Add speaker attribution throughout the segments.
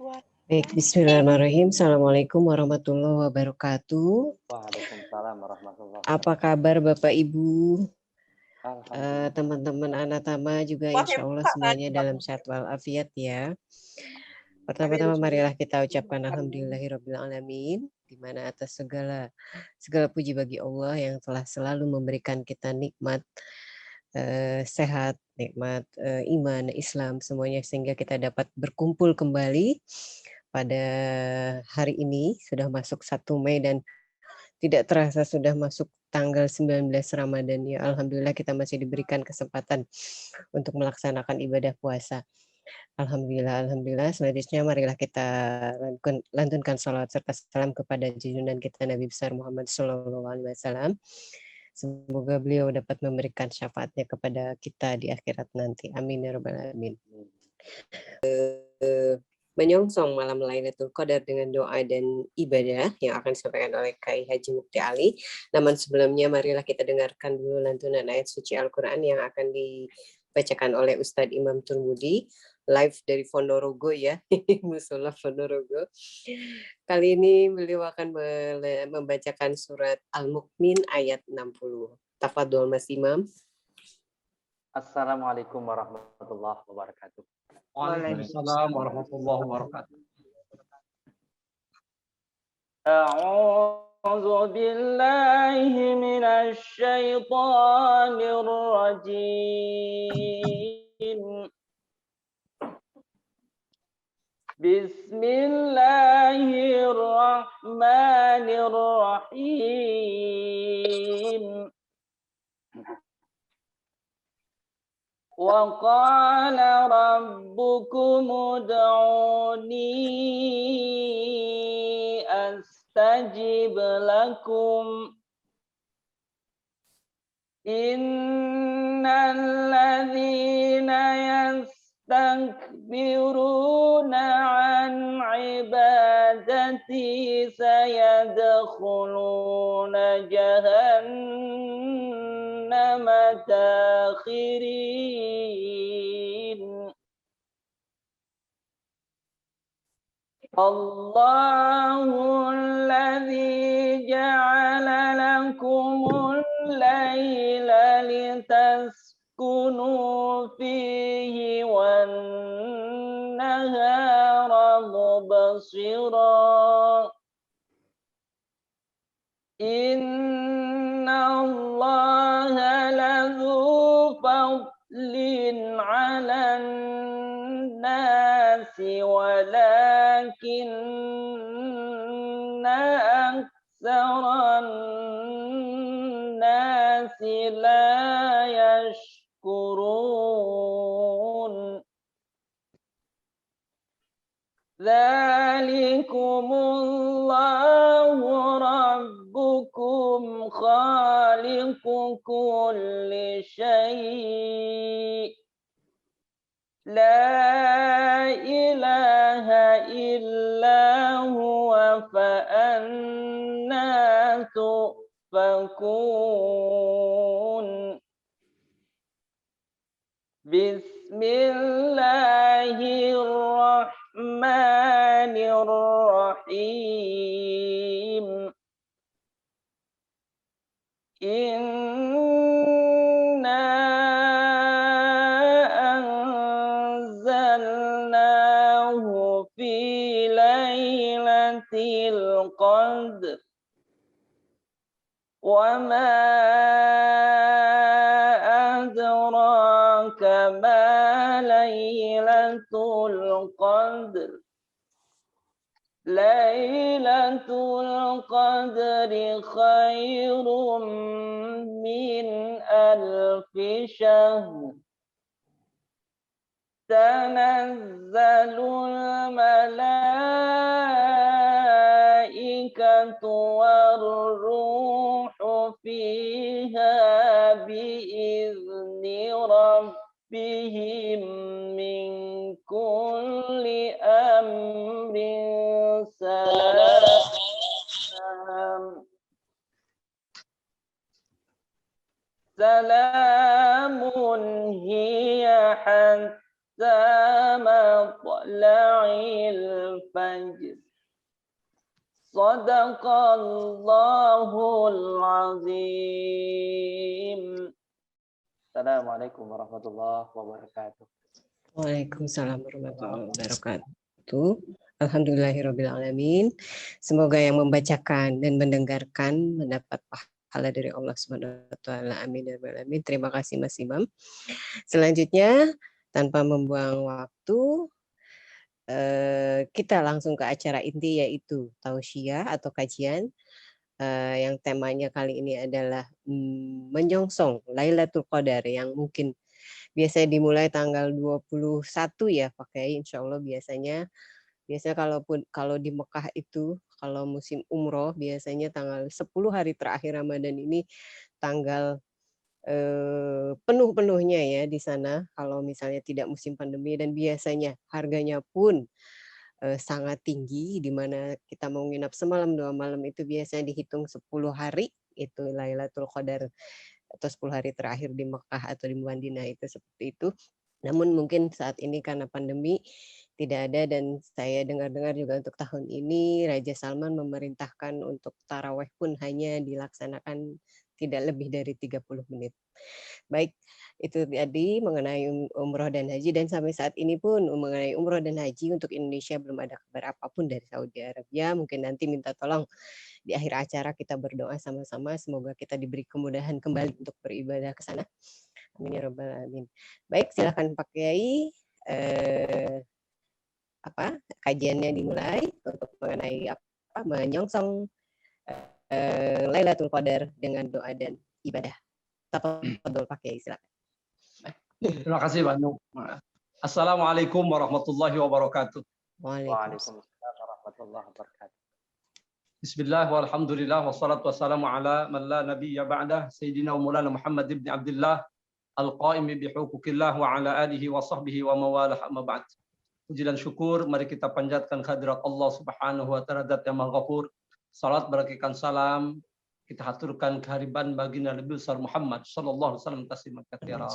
Speaker 1: Baik, bismillahirrahmanirrahim. Assalamualaikum warahmatullahi wabarakatuh.
Speaker 2: Waalaikumsalam warahmatullahi
Speaker 1: Apa
Speaker 2: wabarakatuh.
Speaker 1: kabar Bapak Ibu,
Speaker 2: Alhamdulillah.
Speaker 1: teman-teman anak tama juga insya Allah semuanya dalam sehat walafiat ya. Pertama-tama marilah kita ucapkan alhamdulillahirabbil alamin, di mana atas segala puji bagi Allah yang telah selalu memberikan kita nikmat sehat, nikmat iman, Islam semuanya sehingga kita dapat berkumpul kembali pada hari ini. Sudah masuk 1 Mei dan tidak terasa sudah masuk tanggal 19 Ramadan ya. Alhamdulillah kita masih diberikan kesempatan untuk melaksanakan ibadah puasa. Alhamdulillah, alhamdulillah. Selanjutnya marilah kita lantunkan salawat serta salam kepada junjungan kita Nabi besar Muhammad SAW. Semoga beliau dapat memberikan syafaatnya kepada kita di akhirat nanti. Amin ya rabbal alamin. Menyongsong malam Lailatul Qadar dengan doa dan ibadah yang akan disampaikan oleh Kai Haji Mukti Ali. Namun sebelumnya marilah kita dengarkan dulu lantunan ayat suci Al-Quran yang akan dibacakan oleh Ustadz Imam Turmudi live dari Ponorogo ya, Musola Ponorogo. Kali ini beliau akan membacakan surat Al-Mukmin ayat 60. Tafadhol Mas Imam.
Speaker 2: Assalamualaikum warahmatullahi wabarakatuh.
Speaker 3: Waalaikumsalam warahmatullahi wabarakatuh.
Speaker 2: A'udzu billahi minasy syaithanir rajim. Bismillahirrahmanirrahim. Wa qala rabbukum ud'uni astajib lakum innal ladzina yastakbiruna an ibadati sayadkhuluna jahannama dakhirin. Allahul ladzi ja'ala lakumul laila litaskunu fihi wan nahara mubsira. Inna Allaha ladzu fadlin 'alan nasi walakinna aktsaran nasi la yashkurun. Dzalikumullahu rabbukum khaliqu kulli syai' la ilaha illa huwa fa anna tufakun. Bismillahirrahmanirrahim. Inna anzalnahu fi lailatul qadr wa ma adraka ma lailatul qadr. Lailatul qadri khairum min alfi syahr. Tanazzalul malaikatu war-ruhu fiha biizni rabbihim min kulli amrin salam. Salamun hiya hatta matla'il المجيد صدق الله العظيم. Assalamualaikum warahmatullahi wabarakatuh.
Speaker 1: Waalaikumsalam warahmatullahi wabarakatuh. Alhamdulillahirrabbilalamin. Semoga yang membacakan dan mendengarkan mendapat pahala dari Allah Subhanahu wa taala. Amin ya rabbal alamin. Terima kasih Mas Imam. Selanjutnya tanpa membuang waktu kita langsung ke acara inti, yaitu tausiah atau kajian yang temanya kali ini adalah menyongsong Lailatul Qadar yang mungkin biasanya dimulai tanggal 21 ya Pak Kiai, insya Allah biasanya kalau di Mekah itu kalau musim umroh biasanya tanggal 10 hari terakhir Ramadan ini tanggal penuh-penuhnya ya di sana kalau misalnya tidak musim pandemi, dan biasanya harganya pun sangat tinggi, di mana kita mau nginap semalam 2 malam itu biasanya dihitung 10 hari itu Lailatul Qadar atau 10 hari terakhir di Mekah atau di Madinah itu seperti itu. Namun mungkin saat ini karena pandemi tidak ada, dan saya dengar-dengar juga untuk tahun ini Raja Salman memerintahkan untuk taraweh pun hanya dilaksanakan tidak lebih dari 30 menit. Baik, itu tadi mengenai umroh dan haji, dan sampai saat ini pun mengenai umroh dan haji untuk Indonesia belum ada kabar apapun dari Saudi Arabia. Mungkin nanti minta tolong di akhir acara kita berdoa sama-sama semoga kita diberi kemudahan kembali untuk beribadah ke sana. Amin ya rabbal alamin. Baik, silakan Pak Kiai. Kajiannya dimulai untuk mengenai menyongsong Lailatul Qadar dengan doa dan ibadah. Tafadhol Pak Kiai, silakan.
Speaker 3: Terima kasih Pak Nur. Assalamualaikum warahmatullahi wabarakatuh.
Speaker 2: Waalaikumsalam warahmatullahi wabarakatuh.
Speaker 3: Bismillah walhamdulillah wassalatu wassalamu ala man la nabiyya ba'dah Sayyidina wa Maulana Muhammad ibn Abdullah al-qaimi bihuquqillah wa ala alihi wa sahbihi wa mawalah amma ba'd. Puji dan syukur mari kita panjatkan kehadirat Allah Subhanahu wa taala zat yang Maha Ghafur. Salat barakikan salam kita haturkan kehadiran baginda Nabi besar Muhammad sallallahu alaihi wasallam tasliman katsira.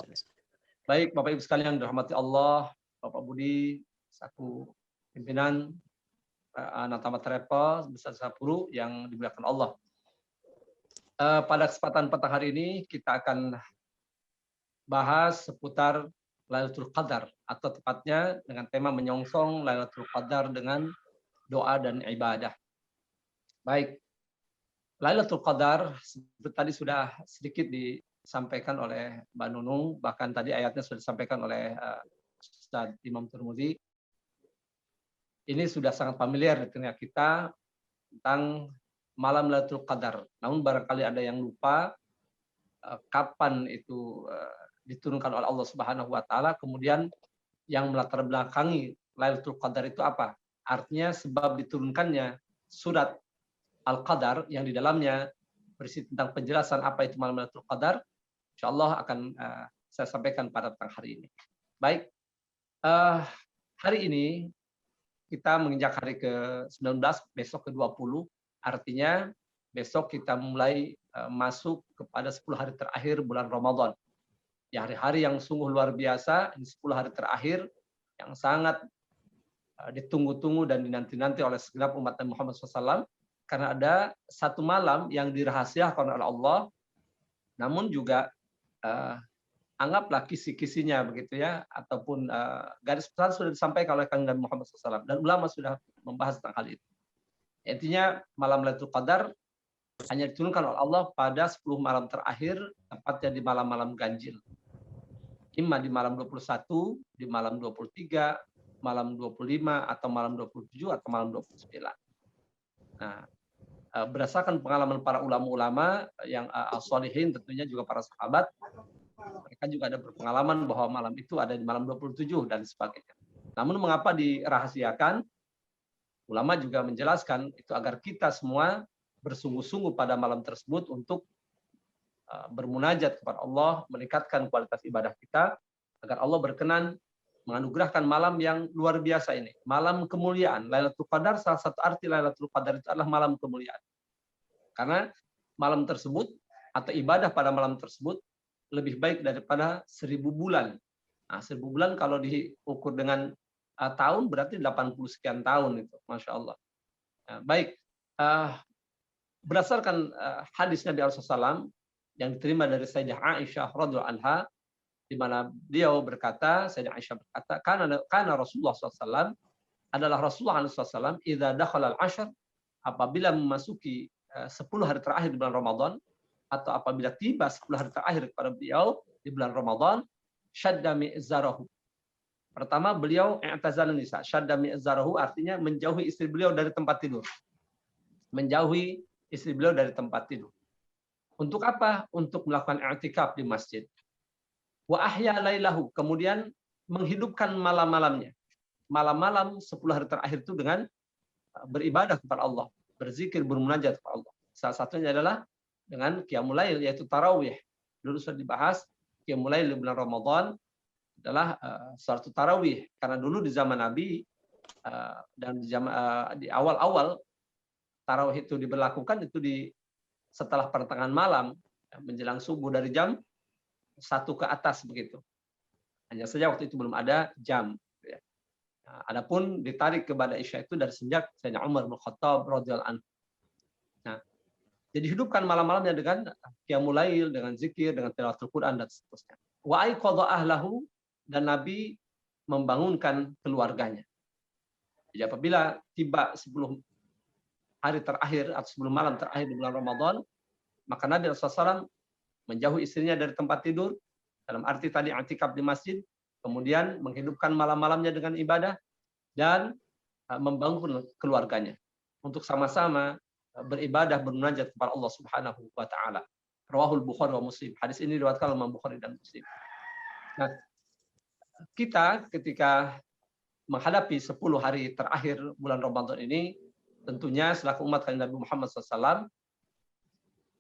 Speaker 3: Baik Bapak Ibu sekalian dirahmati Allah, Bapak Budi selaku pimpinan Natama Travel besar Sapuru yang dimuliakan Allah. Pada kesempatan petang hari ini kita akan bahas seputar Lailatul Qadar, atau tepatnya dengan tema menyongsong Lailatul Qadar dengan doa dan ibadah. Baik, Lailatul Qadar tadi sudah sedikit disampaikan oleh Mbak Nunung, bahkan tadi ayatnya sudah disampaikan oleh Ustaz Imam Turmudi. Ini sudah sangat familiar di tengah kita tentang malam Lailatul Qadar. Namun barangkali ada yang lupa kapan itu diturunkan oleh Allah Subhanahu wa taala, kemudian yang melatar belakangi Lailatul Qadar itu apa? Artinya sebab diturunkannya surat Al-Qadar yang di dalamnya berisi tentang penjelasan apa itu malam Lailatul Qadar, insyaallah akan saya sampaikan pada petang hari ini. Baik, hari ini kita menginjak hari ke-19, besok ke-20, artinya besok kita mulai masuk kepada 10 hari terakhir bulan Ramadan. Ya, hari-hari yang sungguh luar biasa, ini 10 hari terakhir yang sangat ditunggu-tunggu dan dinanti-nanti oleh segenap umat Nabi Muhammad SAW, karena ada satu malam yang dirahasiakan oleh Allah, namun juga anggaplah kisi-kisinya begitu ya, ataupun garis besar sudah disampaikan oleh Nabi Muhammad SAW, dan ulama sudah membahas tentang hal itu. Intinya malam Lailatul Qadar hanya diturunkan oleh Allah pada 10 malam terakhir, tepatnya di malam-malam ganjil. Imma di malam 21, di malam 23, malam 25, atau malam 27, atau malam 29. Nah, berdasarkan pengalaman para ulama-ulama yang as-shalihin, tentunya juga para sahabat, mereka juga ada berpengalaman bahwa malam itu ada di malam 27 dan sebagainya. Namun mengapa dirahasiakan? Ulama juga menjelaskan itu agar kita semua bersungguh-sungguh pada malam tersebut untuk bermunajat kepada Allah, meningkatkan kualitas ibadah kita, agar Allah berkenan menganugerahkan malam yang luar biasa ini. Malam kemuliaan. Lailatul Qadar, salah satu arti Lailatul Qadar itu adalah malam kemuliaan. Karena malam tersebut, atau ibadah pada malam tersebut, lebih baik daripada 1000 bulan. Nah, 1000 bulan kalau diukur dengan tahun berarti 80 sekian tahun itu, Masya Allah. Nah, baik, berdasarkan hadis Nabi SAW yang diterima dari Sayyidah Aisyah radhiyallahu anha, di mana beliau berkata, Sayyidah Aisyah berkata, karena Rasulullah SAW adalah Rasulullah SAW, idza dakhala al-ashr, apabila memasuki 10 hari terakhir di bulan Ramadan, atau apabila tiba 10 hari terakhir kepada beliau di bulan Ramadan, syadda mi'zarahu. Pertama, beliau i'tazalun nisa. Syadda mi'zarahu artinya menjauhi istri beliau dari tempat tidur. Menjauhi istri beliau dari tempat tidur. Untuk apa? Untuk melakukan i'tikaf di masjid. Wa ahya lailahu, kemudian menghidupkan malam-malamnya. Malam-malam 10 hari terakhir itu dengan beribadah kepada Allah, berzikir, bermunajat kepada Allah. Salah satunya adalah dengan qiyamul lail, yaitu tarawih. Dulu sudah dibahas qiyamul lail di bulan Ramadan adalah suatu tarawih, karena dulu di zaman Nabi dan di awal-awal tarawih itu diberlakukan itu setelah pertengahan malam, menjelang subuh dari jam 1 ke atas begitu. Hanya saja waktu itu belum ada jam. Adapun ditarik kepada Isya itu dari sejak Sayyidina Umar bin Khattab radhiyallahu anhu. Nah, jadi hidupkan malam-malamnya dengan qiyamul lail, dengan zikir, dengan tilawatul Quran dan seterusnya. Wa aiqadha ahlahu, dan Nabi membangunkan keluarganya. Jadi apabila tiba 10 hari terakhir atau 10 malam terakhir di bulan Ramadan, maka Nabi SAW menjauhi istrinya dari tempat tidur, dalam arti tadi i'tikaf di masjid, kemudian menghidupkan malam-malamnya dengan ibadah, dan membangun keluarganya untuk sama-sama beribadah, bermunajat kepada Allah Subhanahu wa taala. Rawahul Bukhari wa Muslim. Hadis ini diriwayatkan oleh Imam Bukhari dan Muslim. Nah, kita ketika menghadapi 10 hari terakhir bulan Ramadan ini, tentunya selaku umat Nabi Muhammad SAW,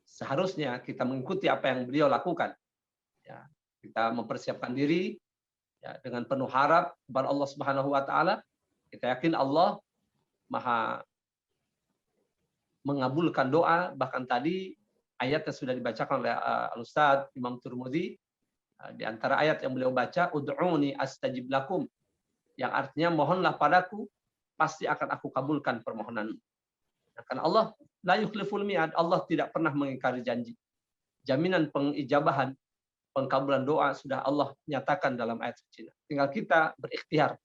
Speaker 3: seharusnya kita mengikuti apa yang beliau lakukan. Ya, kita mempersiapkan diri ya, dengan penuh harap kepada Allah Subhanahu wa taala. Kita yakin Allah Maha mengabulkan doa, bahkan tadi ayat yang sudah dibacakan oleh Al-Ustaz Imam Turmudi, di antara ayat yang beliau baca, ud'uni astajib lakum, yang artinya mohonlah padaku, pasti akan aku kabulkan permohonanmu. Karena Allah la yukhliful mi'ad, Allah tidak pernah mengingkari janji. Jaminan pengijabahan, pengkabulan doa sudah Allah nyatakan dalam ayat suci. Tinggal kita berikhtiar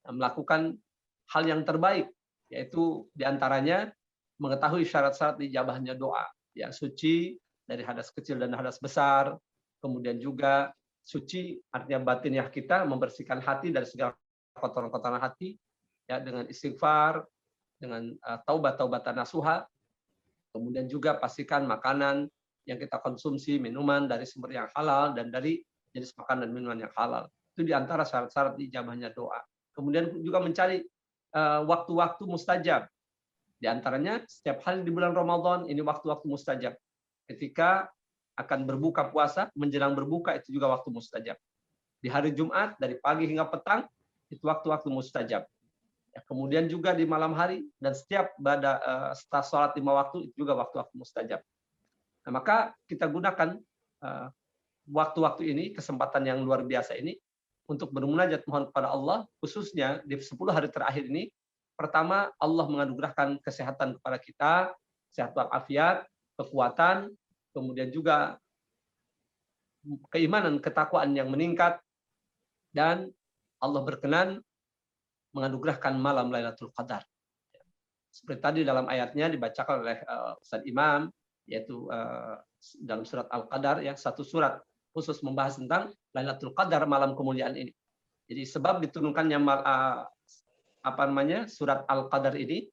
Speaker 3: melakukan hal yang terbaik, yaitu diantaranya mengetahui syarat-syarat dijabahnya doa, ya, suci dari hadas kecil dan hadas besar, kemudian juga suci artinya batiniah kita, membersihkan hati dari segala kotoran-kotoran hati, ya, dengan istighfar, dengan taubat-taubatan nasuha, kemudian juga pastikan makanan yang kita konsumsi, minuman dari sumber yang halal dan dari jenis makanan dan minuman yang halal. Itu diantara syarat-syarat dijabahnya doa. Kemudian juga mencari waktu-waktu mustajab. Di antaranya setiap hari di bulan Ramadan ini waktu-waktu mustajab. Ketika akan berbuka puasa, menjelang berbuka itu juga waktu mustajab. Di hari Jumat dari pagi hingga petang itu waktu-waktu mustajab. Ya, kemudian juga di malam hari dan setiap setelah sholat 5 waktu itu juga waktu-waktu mustajab. Nah, maka kita gunakan waktu-waktu ini, kesempatan yang luar biasa ini untuk bermunajat mohon kepada Allah, khususnya di 10 hari terakhir ini. Pertama, Allah menganugerahkan kesehatan kepada kita, sehat walafiat, kekuatan, kemudian juga keimanan, ketakwaan yang meningkat, dan Allah berkenan menganugerahkan malam Lailatul Qadar. Seperti tadi dalam ayatnya dibacakan oleh Ustaz Imam, yaitu dalam surat Al-Qadar, ya, satu surat khusus membahas tentang Lailatul Qadar, malam kemuliaan ini. Jadi sebab diturunkannya surat Al-Qadar ini,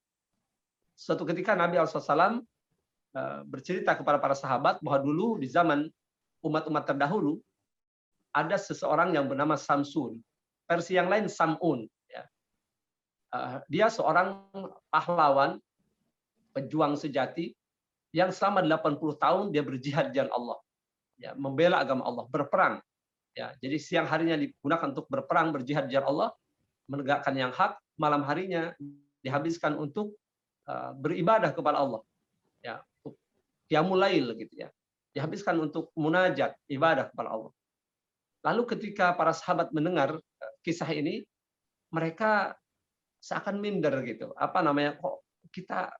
Speaker 3: suatu ketika Nabi SAW bercerita kepada para sahabat bahwa dulu di zaman umat-umat terdahulu ada seseorang yang bernama Samsun, versi yang lain Sam'un. Ya. Dia seorang pahlawan, pejuang sejati yang selama 80 tahun dia berjihad di jalan Allah, ya, membela agama Allah, berperang. Ya, jadi siang harinya digunakan untuk berperang, berjihad di jalan Allah, menegakkan yang hak, malam harinya dihabiskan untuk beribadah kepada Allah, ya, untuk qiyamul lail gitu ya, dihabiskan untuk munajat, ibadah kepada Allah. Lalu ketika para sahabat mendengar kisah ini, mereka seakan minder gitu. Apa namanya? Kok kita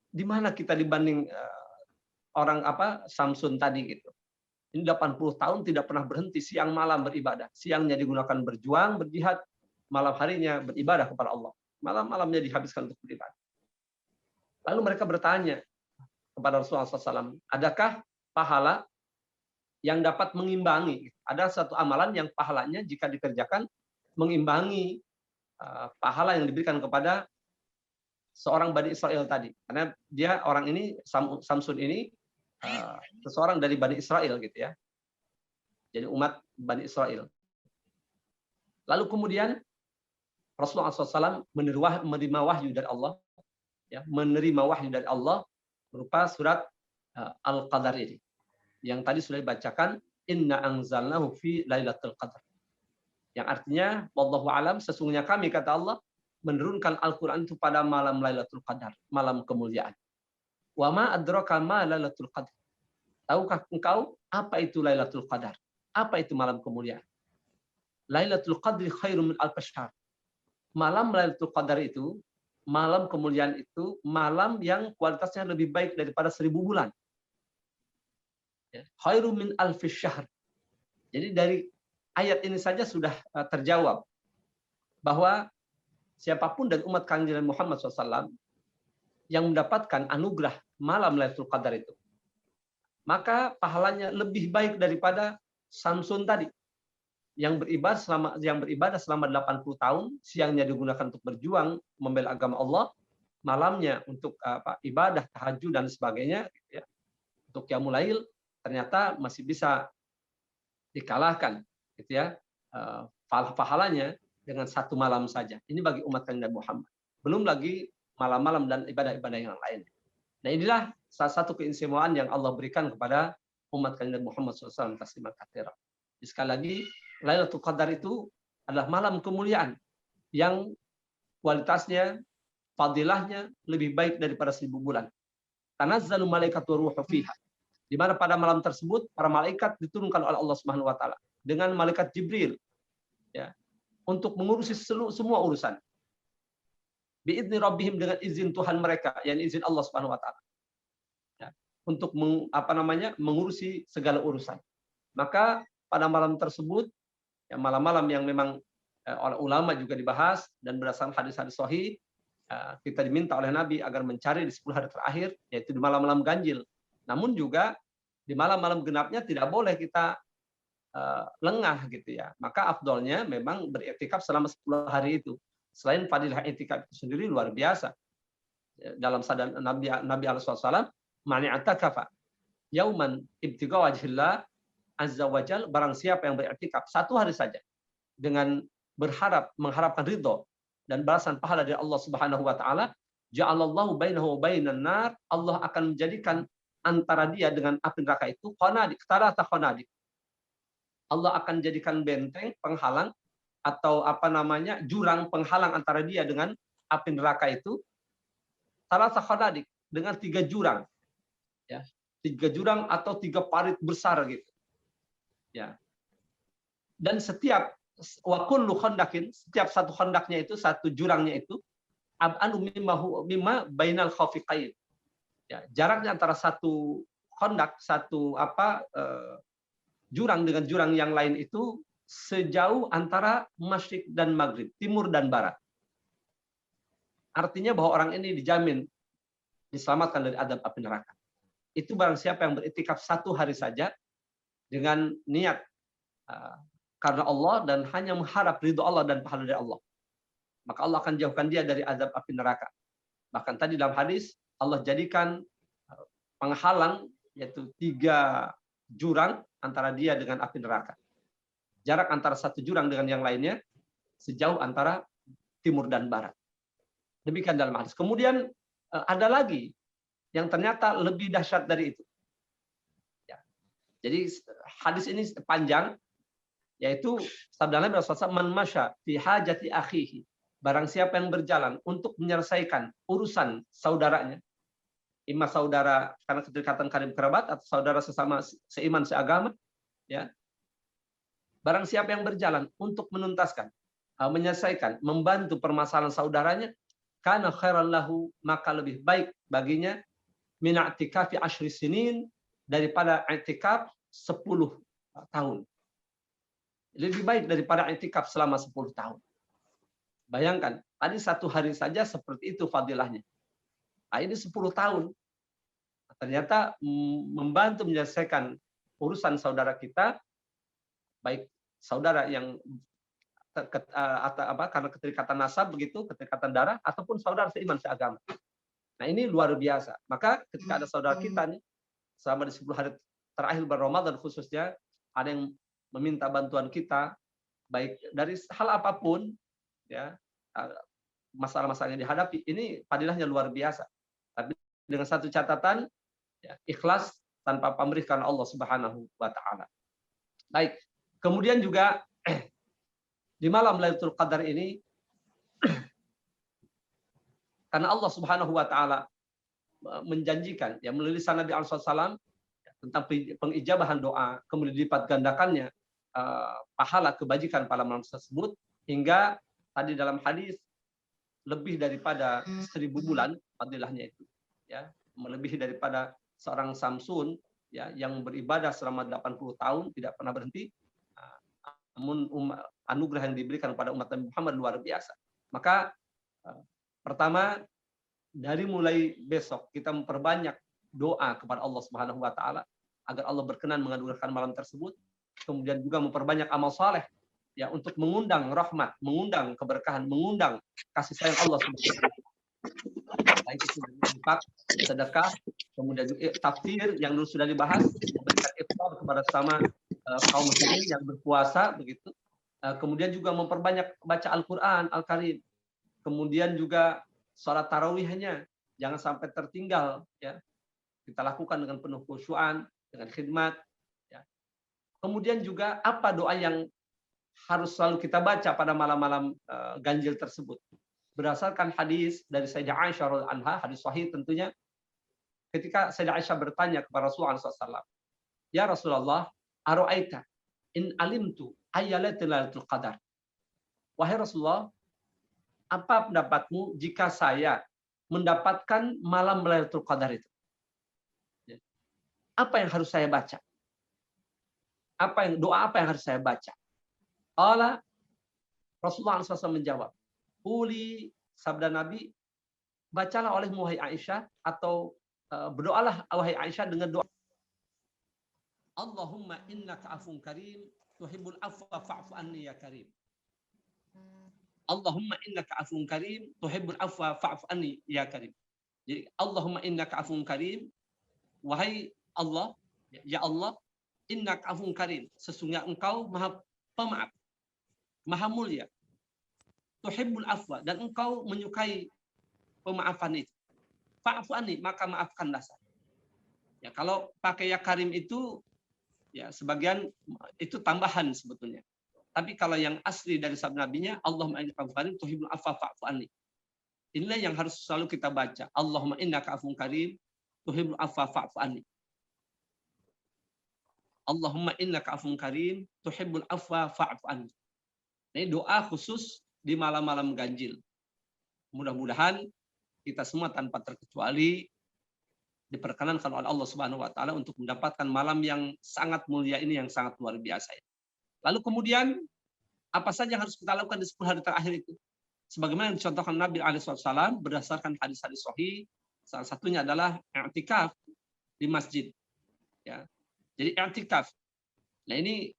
Speaker 3: di mana kita dibanding orang Samsun tadi gitu. Ini 80 tahun tidak pernah berhenti siang malam beribadah. Siangnya digunakan berjuang, berjihad, malam harinya beribadah kepada Allah. Malam-malamnya dihabiskan untuk beribadah. Lalu mereka bertanya kepada Rasulullah SAW, adakah pahala yang dapat mengimbangi? Ada satu amalan yang pahalanya jika dikerjakan mengimbangi pahala yang diberikan kepada seorang Bani Israel tadi. Karena dia orang ini, Samsun ini, seseorang dari Bani Israel gitu ya. Jadi umat Bani Israel. Lalu kemudian Rasulullah SAW menerima wahyu dari Allah, ya, menerima wahyu dari Allah berupa surat Al-Qadar ini. Yang tadi sudah dibacakan, Inna anzalnahu fi lailatul qadar. Yang artinya, wallahu alam, sesungguhnya kami, kata Allah, menurunkan Al-Quran itu pada malam Lailatul Qadar, malam kemuliaan. Wa ma adraka ma Lailatul Qadar. Tahukah engkau apa itu Lailatul Qadar? Apa itu malam kemuliaan? Lailatul Qadri khairum min alf syahr. Malam Lailatul Qadar itu, malam kemuliaan itu, malam yang kualitasnya lebih baik daripada 1000 bulan. Khairum min alf syahr. Jadi dari ayat ini saja sudah terjawab bahwa siapapun dari umat Kanjeng Muhammad SAW yang mendapatkan anugerah malam Lailatul Qadar itu, maka pahalanya lebih baik daripada Samsun tadi yang beribadah selama 80 tahun, siangnya digunakan untuk berjuang membela agama Allah, malamnya untuk ibadah, tahajud dan sebagainya, gitu ya. Untuk qiyamul lail ternyata masih bisa dikalahkan, gitu ya, pahalanya dengan satu malam saja. Ini bagi umat Nabi Muhammad. Belum lagi malam-malam dan ibadah-ibadah yang lain. Nah, inilah salah satu keistimewaan yang Allah berikan kepada umat Nabi Muhammad SAW. Sekali lagi, Lailatul Qadar itu adalah malam kemuliaan yang kualitasnya, fadilahnya lebih baik daripada 1000 bulan. Tanazzalu malaikatu ruhu fiha. Di mana pada malam tersebut para malaikat diturunkan oleh Allah Subhanahu wa taala dengan malaikat Jibril, ya, untuk mengurusi semua urusan. Biizni rabbihim, dengan izin Tuhan mereka, yakni izin Allah Subhanahu wa taala. Ya, untuk mengurusi segala urusan. Maka pada malam tersebut, ya, malam-malam yang memang oleh ulama juga dibahas dan berdasarkan hadis-hadis sahih, kita diminta oleh Nabi agar mencari di 10 hari terakhir, yaitu di malam-malam ganjil. Namun juga di malam-malam genapnya tidak boleh kita lengah gitu ya. Maka afdolnya memang beriktikaf selama 10 hari itu. Selain fadilah iktikaf itu sendiri luar biasa. Dalam sabda Nabi alaihi wasallam, "Man i'takafa yauman ibtigha wajhillah azza wajal", barang siapa yang beriktikaf 1 hari saja dengan mengharapkan ridho dan balasan pahala dari Allah Subhanahu wa taala, ja'alallahu bainahu wa bainan nar, Allah akan menjadikan antara dia dengan api neraka itu qanadik, tarata qanadik. Allah akan jadikan benteng penghalang atau jurang penghalang antara dia dengan api neraka itu, tarata qanadik, dengan 3 jurang. Ya, 3 jurang atau 3 parit besar gitu. Ya. Dan setiap wa kullu khandakin, setiap satu khandaknya itu, satu jurangnya itu, ab'anu mimma bainal khafiqain. Ya, jaraknya antara satu khandak, satu jurang dengan jurang yang lain itu sejauh antara masyrik dan maghrib, timur dan barat. Artinya bahwa orang ini dijamin diselamatkan dari adab api neraka. Itu barang siapa yang beriktikaf 1 hari saja dengan niat karena Allah dan hanya mengharap ridho Allah dan pahala dari Allah, maka Allah akan jauhkan dia dari azab api neraka. Bahkan tadi dalam hadis Allah jadikan penghalang, yaitu 3 jurang antara dia dengan api neraka. Jarak antara satu jurang dengan yang lainnya sejauh antara timur dan barat. Demikian dalam hadis. Kemudian ada lagi yang ternyata lebih dahsyat dari itu. Ya. Jadi hadis ini panjang, yaitu sabda Nabi SAW, "Man masya fi hajati akhihi", barang siapa yang berjalan untuk menyelesaikan urusan saudaranya, imma saudara karena kedekatan karib kerabat atau saudara sesama seiman seagama, ya. Barang siapa yang berjalan untuk menuntaskan menyelesaikan, membantu permasalahan saudaranya, kana khairan lahu, maka lebih baik baginya min i'tikafi 10 sinin, daripada i'tikaf 10 tahun. Lebih baik daripada i'tikaf selama 10 tahun. Bayangkan, tadi 1 hari saja seperti itu fadilahnya. Nah, ini 10 tahun. Ternyata membantu menyelesaikan urusan saudara kita, baik saudara yang karena keterikatan nasab begitu, keterikatan darah, ataupun saudara seiman seagama. Nah, ini luar biasa. Maka ketika ada saudara kita nih, selama di 10 hari terakhir bulan Ramadan khususnya, ada yang meminta bantuan kita, baik dari hal apapun, ya, masalah-masalah yang dihadapi, ini fadilahnya luar biasa. Tapi dengan satu catatan, ya, ikhlas tanpa pamrih karena Allah Subhanahu wa taala. Baik. Kemudian juga di malam Lailatul Qadar ini, karena Allah Subhanahu wa taala menjanjikan, ya, melalui lisan Nabi SAW tentang pengijabahan doa, kemudian dilipat gandakannya pahala kebajikan pada malam tersebut, hingga tadi dalam hadis lebih daripada 1000 bulan fadilahnya itu, ya, melebihi daripada seorang Samsun, ya, yang beribadah selama 80 tahun tidak pernah berhenti. Namun anugerah yang diberikan kepada umat Nabi Muhammad luar biasa. Maka pertama, dari mulai besok kita memperbanyak doa kepada Allah Subhanahu wa taala agar Allah berkenan menganugerahkan malam tersebut. Kemudian juga memperbanyak amal saleh, ya, untuk mengundang rahmat, mengundang keberkahan, mengundang kasih sayang Allah Subhanahu wa taala. Baik itu infak, sedekah, kemudian juga tafsir yang dulu sudah dibahas, memberikan iftar kepada sama kaum muslimin yang berpuasa begitu. Kemudian juga memperbanyak baca Al-Qur'an Al-Karim. Kemudian juga sholat tarawihnya jangan sampai tertinggal, ya. Kita lakukan dengan penuh khusyuan, dengan khidmat, ya. Kemudian juga apa doa yang harus selalu kita baca pada malam-malam ganjil tersebut. Berdasarkan hadis dari Sayyidah Aisyah radhiyallahu anha, hadis sahih tentunya, ketika Sayyidah Aisyah bertanya kepada Rasulullah SAW, "Ya Rasulullah, ara'aita in alimtu ayyalatul qadar?" Wahai Rasulullah, apa pendapatmu jika saya mendapatkan malam Lailatul Qadar itu? Apa yang harus saya baca? Doa apa yang harus saya baca? Allah Rasulullah SAW menjawab, "Uli," sabda Nabi, bacalah olehmu wahai Aisyah, atau berdoalah wahai Aisyah dengan doa, Allahumma innaka afun karim tuhibbul afwa fa'fu anni ya karim. Allahumma innaka afun karim tuhibbul afwa fa'fu anni ya karim. Jadi Allahumma innaka afun karim, wahai Allah, ya Allah, innaka afun karim, sesungguhnya engkau maha pemaaf, maha mulia. Tuhibbul afwa, dan engkau menyukai pemaafan itu. Fa'fu anni, maka maafkanlah saya. Ya, kalau pakai ya karim itu, ya, sebagian itu tambahan sebetulnya. Tapi kalau yang asli dari sabda nabinya, Allahumma innaka afun karim tuhibbul afwa fa'fu anni. Inilah yang harus selalu kita baca. Allahumma innaka afun karim tuhibbul afwa fa'fu anni. Allahumma innaka afun karim tuhibbul afwa fa'fu anni. Ini doa khusus di malam-malam ganjil. Mudah-mudahan kita semua tanpa terkecuali diperkenankan oleh Allah Subhanahu wa taala untuk mendapatkan malam yang sangat mulia ini, yang sangat luar biasa. Lalu kemudian apa saja yang harus kita lakukan di 10 hari terakhir itu? Sebagaimana yang dicontohkan Nabi SAW berdasarkan hadis-hadis sahih, salah satunya adalah i'tikaf di masjid. Ya. Jadi i'tikaf. Nah, ini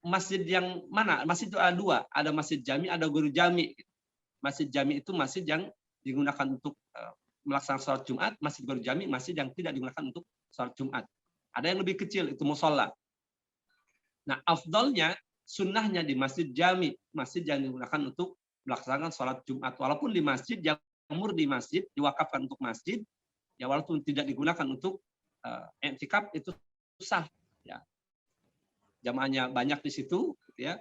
Speaker 3: masjid yang mana? Masjid itu ada 2, ada masjid jami, ada guru jami. Masjid jami itu masjid yang digunakan untuk melaksanakan sholat Jumat, masjid guru jami masjid yang tidak digunakan untuk sholat Jumat. Ada yang lebih kecil, itu musola. Nah, afdalnya, sunnahnya di masjid jami, masjid yang digunakan untuk melaksanakan sholat Jumat. Walaupun di masjid yang murni masjid, diwakafkan untuk masjid, ya walaupun tidak digunakan untuk i'tikaf, itu sah. Ya. Jamaahnya banyak di situ, ya,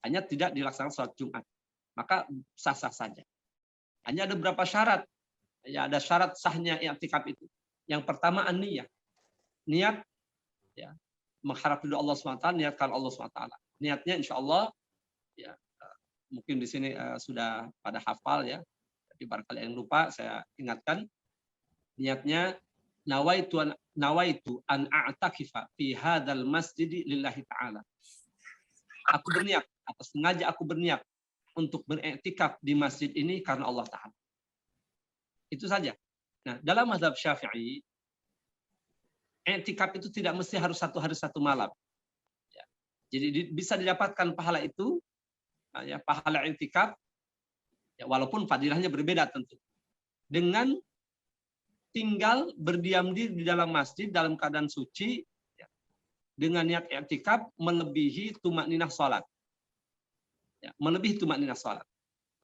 Speaker 3: hanya tidak dilaksanakan sholat Jumat. Maka sah-sah saja. Hanya ada beberapa syarat. Ya, ada syarat sahnya i'tikaf itu. Yang pertama an-niyah. Niat, ya, mengharap ridho Allah SWT, niatkan Allah SWT. Niatnya insya Allah, ya, mungkin di sini sudah pada hafal ya. Tapi barangkali yang lupa saya ingatkan. Niatnya nawaitu an a'takifa fi hadzal masjid lillahi ta'ala. Aku berniat atau sengaja aku berniat untuk beriktikaf di masjid ini karena Allah Ta'ala. Itu saja. Nah, dalam mazhab Syafi'i, iktikaf itu tidak mesti harus satu hari satu malam. Ya. Jadi bisa didapatkan pahala itu, ya, pahala iktikaf, ya, walaupun fadilahnya berbeda tentu. Dengan tinggal berdiam diri di dalam masjid dalam keadaan suci, ya, dengan niat iktikaf melebihi tumakninah sholat. Ya, melebihi tumakninah sholat.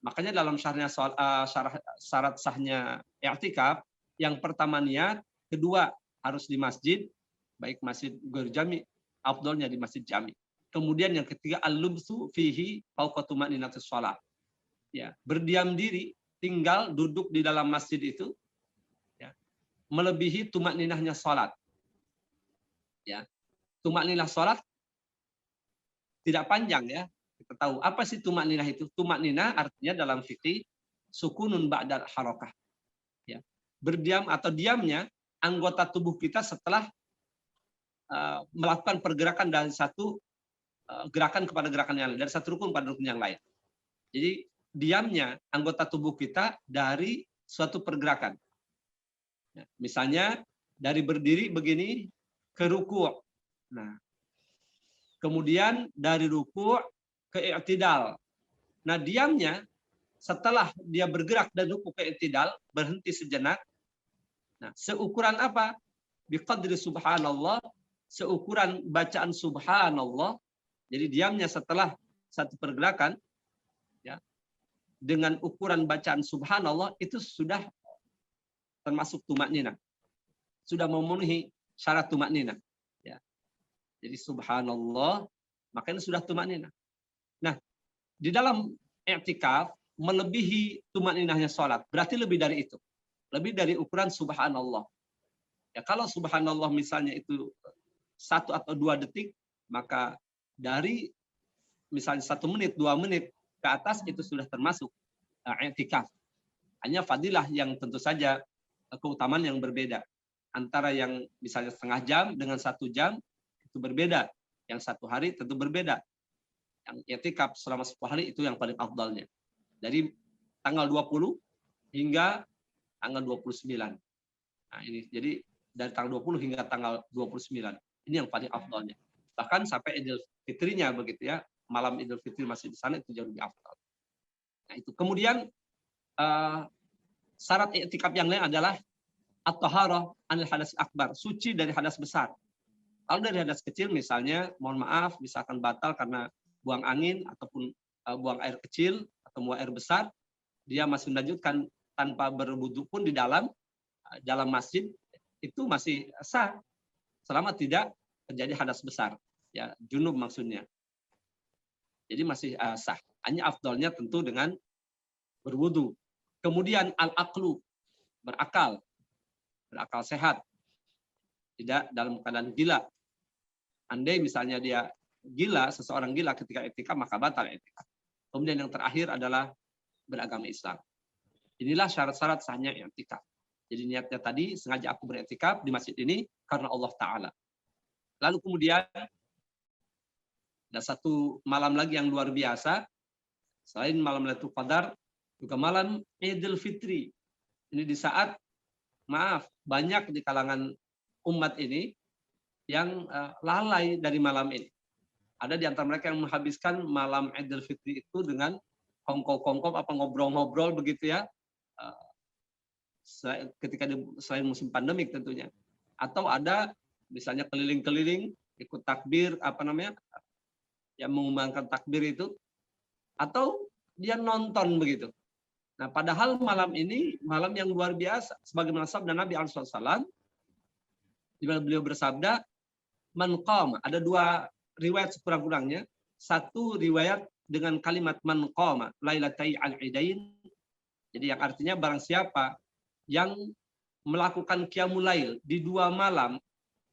Speaker 3: Makanya dalam syarat sahnya i'tikaf, yang pertama niat, kedua harus di masjid, baik masjid jami, afdolnya di masjid jami. Kemudian yang ketiga al-lubsu fihi fauqa tumakninatus shalah. Ya, berdiam diri, tinggal duduk di dalam masjid itu, ya, melebihi tumakninahnya salat. Ya. Tumakninah salat tidak panjang ya. Kita tahu apa sih tumakninah itu? Tumakninah artinya dalam fikih sukunun ba'dal harakah. Ya. Berdiam atau diamnya anggota tubuh kita setelah melakukan pergerakan dari satu gerakan kepada gerakan yang lain, dari satu rukun pada rukun yang lain. Jadi diamnya anggota tubuh kita dari suatu pergerakan. Ya. Misalnya dari berdiri begini ke ruku'. Nah, kemudian dari ruku' ke i'tidal. Nah, diamnya setelah dia bergerak dan ruku' ke i'tidal, berhenti sejenak. Nah, seukuran apa? Biqadri subhanallah, seukuran bacaan subhanallah. Jadi diamnya setelah satu pergerakan, ya, dengan ukuran bacaan subhanallah itu sudah termasuk tumakninah. Sudah memenuhi syarat tumakninah. Ya. Jadi subhanallah, makanya sudah tumakninah. Nah, di dalam i'tikaf melebihi tumakninahnya sholat, berarti lebih dari itu. Lebih dari ukuran subhanallah. Ya, kalau subhanallah misalnya itu 1 atau 2 detik, maka dari misalnya 1 menit, 2 menit ke atas itu sudah termasuk i'tikaf. Hanya fadilah yang tentu saja keutamaan yang berbeda. Antara yang misalnya setengah jam dengan 1 jam itu berbeda. Yang 1 hari tentu berbeda. Yang i'tikaf selama 10 hari itu yang paling afdalnya. Dari tanggal 20 hingga tanggal 29. Nah, ini jadi dari tanggal 20 hingga tanggal 29. Ini yang paling afdalnya. Bahkan sampai Idul Fitrinya begitu ya. Malam Idul Fitri masih di sana itu jauh lebih afdal. Nah, itu. Kemudian syarat i'tikaf yang lain adalah at-taharah anil hadas akbar, suci dari hadas besar. Kalau dari hadas kecil misalnya, mohon maaf, misalkan batal karena buang angin ataupun buang air kecil atau buang air besar, dia masih melanjutkan tanpa berwudu pun di dalam masjid, itu masih sah selama tidak terjadi hadas besar, ya, junub maksudnya. Jadi masih sah. Hanya afdalnya tentu dengan berwudu. Kemudian al-aqlu, berakal sehat, tidak dalam keadaan gila. Andai misalnya dia gila, seseorang gila ketika i'tikaf, maka batal i'tikaf. Kemudian yang terakhir adalah beragama Islam. Inilah syarat-syarat sahnya i'tikaf. Jadi niatnya tadi, sengaja aku beriktikaf di masjid ini karena Allah Ta'ala. Lalu kemudian ada satu malam lagi yang luar biasa. Selain malam Lailatul Qadar, juga malam Idul Fitri. Ini di saat, maaf, banyak di kalangan umat ini yang lalai dari malam ini. Ada di antara mereka yang menghabiskan malam Idul Fitri itu dengan kongkow-kongkow, apa ngobrol-ngobrol begitu ya. Ketika selain musim pandemik tentunya. Atau ada misalnya keliling-keliling, ikut takbir, yang mengumandangkan takbir itu. Atau dia nonton begitu. Nah, padahal malam ini malam yang luar biasa. Sebagaimana sabda Nabi SAW, di mana beliau bersabda, man qama, ada 2 riwayat sekurang-kurangnya. Satu riwayat dengan kalimat man qama lailatai al-idain. Jadi yang artinya barang siapa yang melakukan qiyamul lail di 2 malam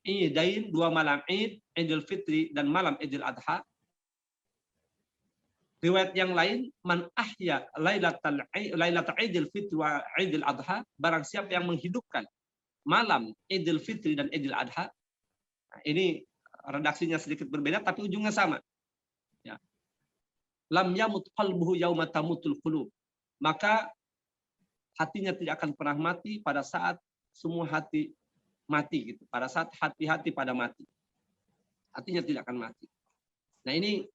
Speaker 3: idain, 2 malam Id, Idul Fitri dan malam Idul Adha. Riwayat yang lain, man ahya lailatul Idul Fitri wa Idul Adha, barang siapa yang menghidupkan malam Idul Fitri dan Idul Adha. Nah, ini redaksinya sedikit berbeda tapi ujungnya sama. Ya. Lam yamut qalbuhu yauma tamutul qulub. Maka hatinya tidak akan pernah mati pada saat semua hati mati gitu. Pada saat hati-hati pada mati. Hatinya tidak akan mati. Nah, ini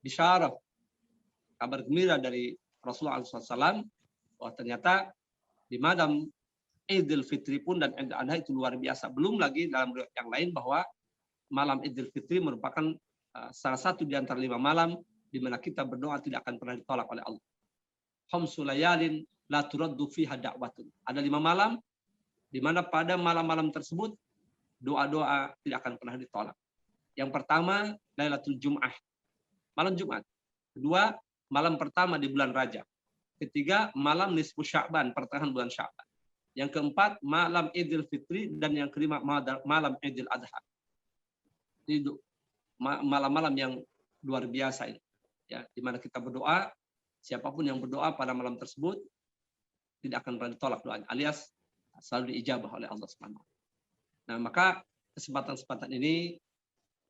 Speaker 3: bisyarah, kabar gembira dari Rasulullah SAW bahwa ternyata di malam Idul Fitri pun dan Idul Adha itu luar biasa. Belum lagi dalam riwayat yang lain bahwa malam Idul Fitri merupakan salah satu di antara 5 malam di mana kita berdoa tidak akan pernah ditolak oleh Allah. Khamsu layalin la turaddu fiha da'watun. Ada 5 malam di mana pada malam-malam tersebut doa-doa tidak akan pernah ditolak. Yang pertama, Lailatul Jum'ah, malam Jumat. Kedua, malam pertama di bulan Rajab. Ketiga, malam nisfu Sya'ban, pertengahan bulan Sya'ban. Yang keempat, malam Idul Fitri, dan yang kelima, malam Idul Adha. Itu malam-malam yang luar biasa ini. Ya, di mana kita berdoa, siapapun yang berdoa pada malam tersebut tidak akan pernah ditolak doanya, alias selalu diijabah oleh Allah Subhanahu. Nah, maka kesempatan-kesempatan ini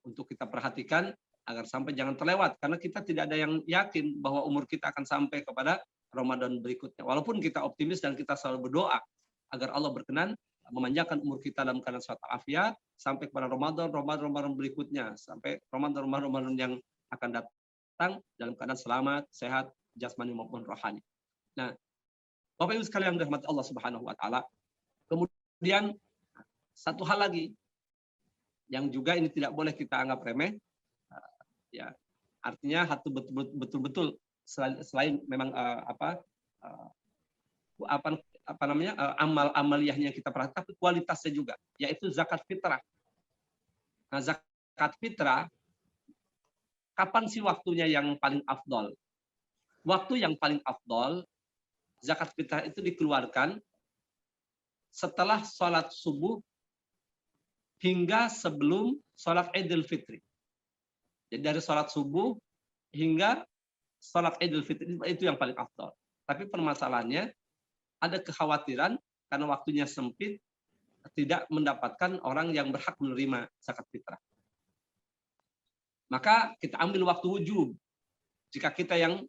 Speaker 3: untuk kita perhatikan agar sampai jangan terlewat, karena kita tidak ada yang yakin bahwa umur kita akan sampai kepada Ramadan berikutnya. Walaupun kita optimis dan kita selalu berdoa agar Allah berkenan memanjangkan umur kita dalam keadaan sehat afiat sampai kepada Ramadan berikutnya, sampai Ramadan yang akan datang dalam keadaan selamat, sehat, jasmani maupun rohani. Nah, Bapak Ibu sekalian yang dirahmati Allah Subhanahu wa taala, kemudian satu hal lagi yang juga ini tidak boleh kita anggap remeh, ya, artinya hati betul-betul selain memang amal-amaliyahnya kita perhatikan, tapi kualitasnya juga, yaitu zakat fitrah. Nah, zakat fitrah, kapan sih waktunya yang paling afdol? Waktu yang paling afdol zakat fitrah itu dikeluarkan setelah sholat subuh hingga sebelum sholat Idul Fitri. Jadi dari sholat subuh hingga sholat Idul Fitri itu yang paling afdal. Tapi permasalahannya ada kekhawatiran karena waktunya sempit tidak mendapatkan orang yang berhak menerima zakat fitrah. Maka kita ambil waktu wujub. Jika kita yang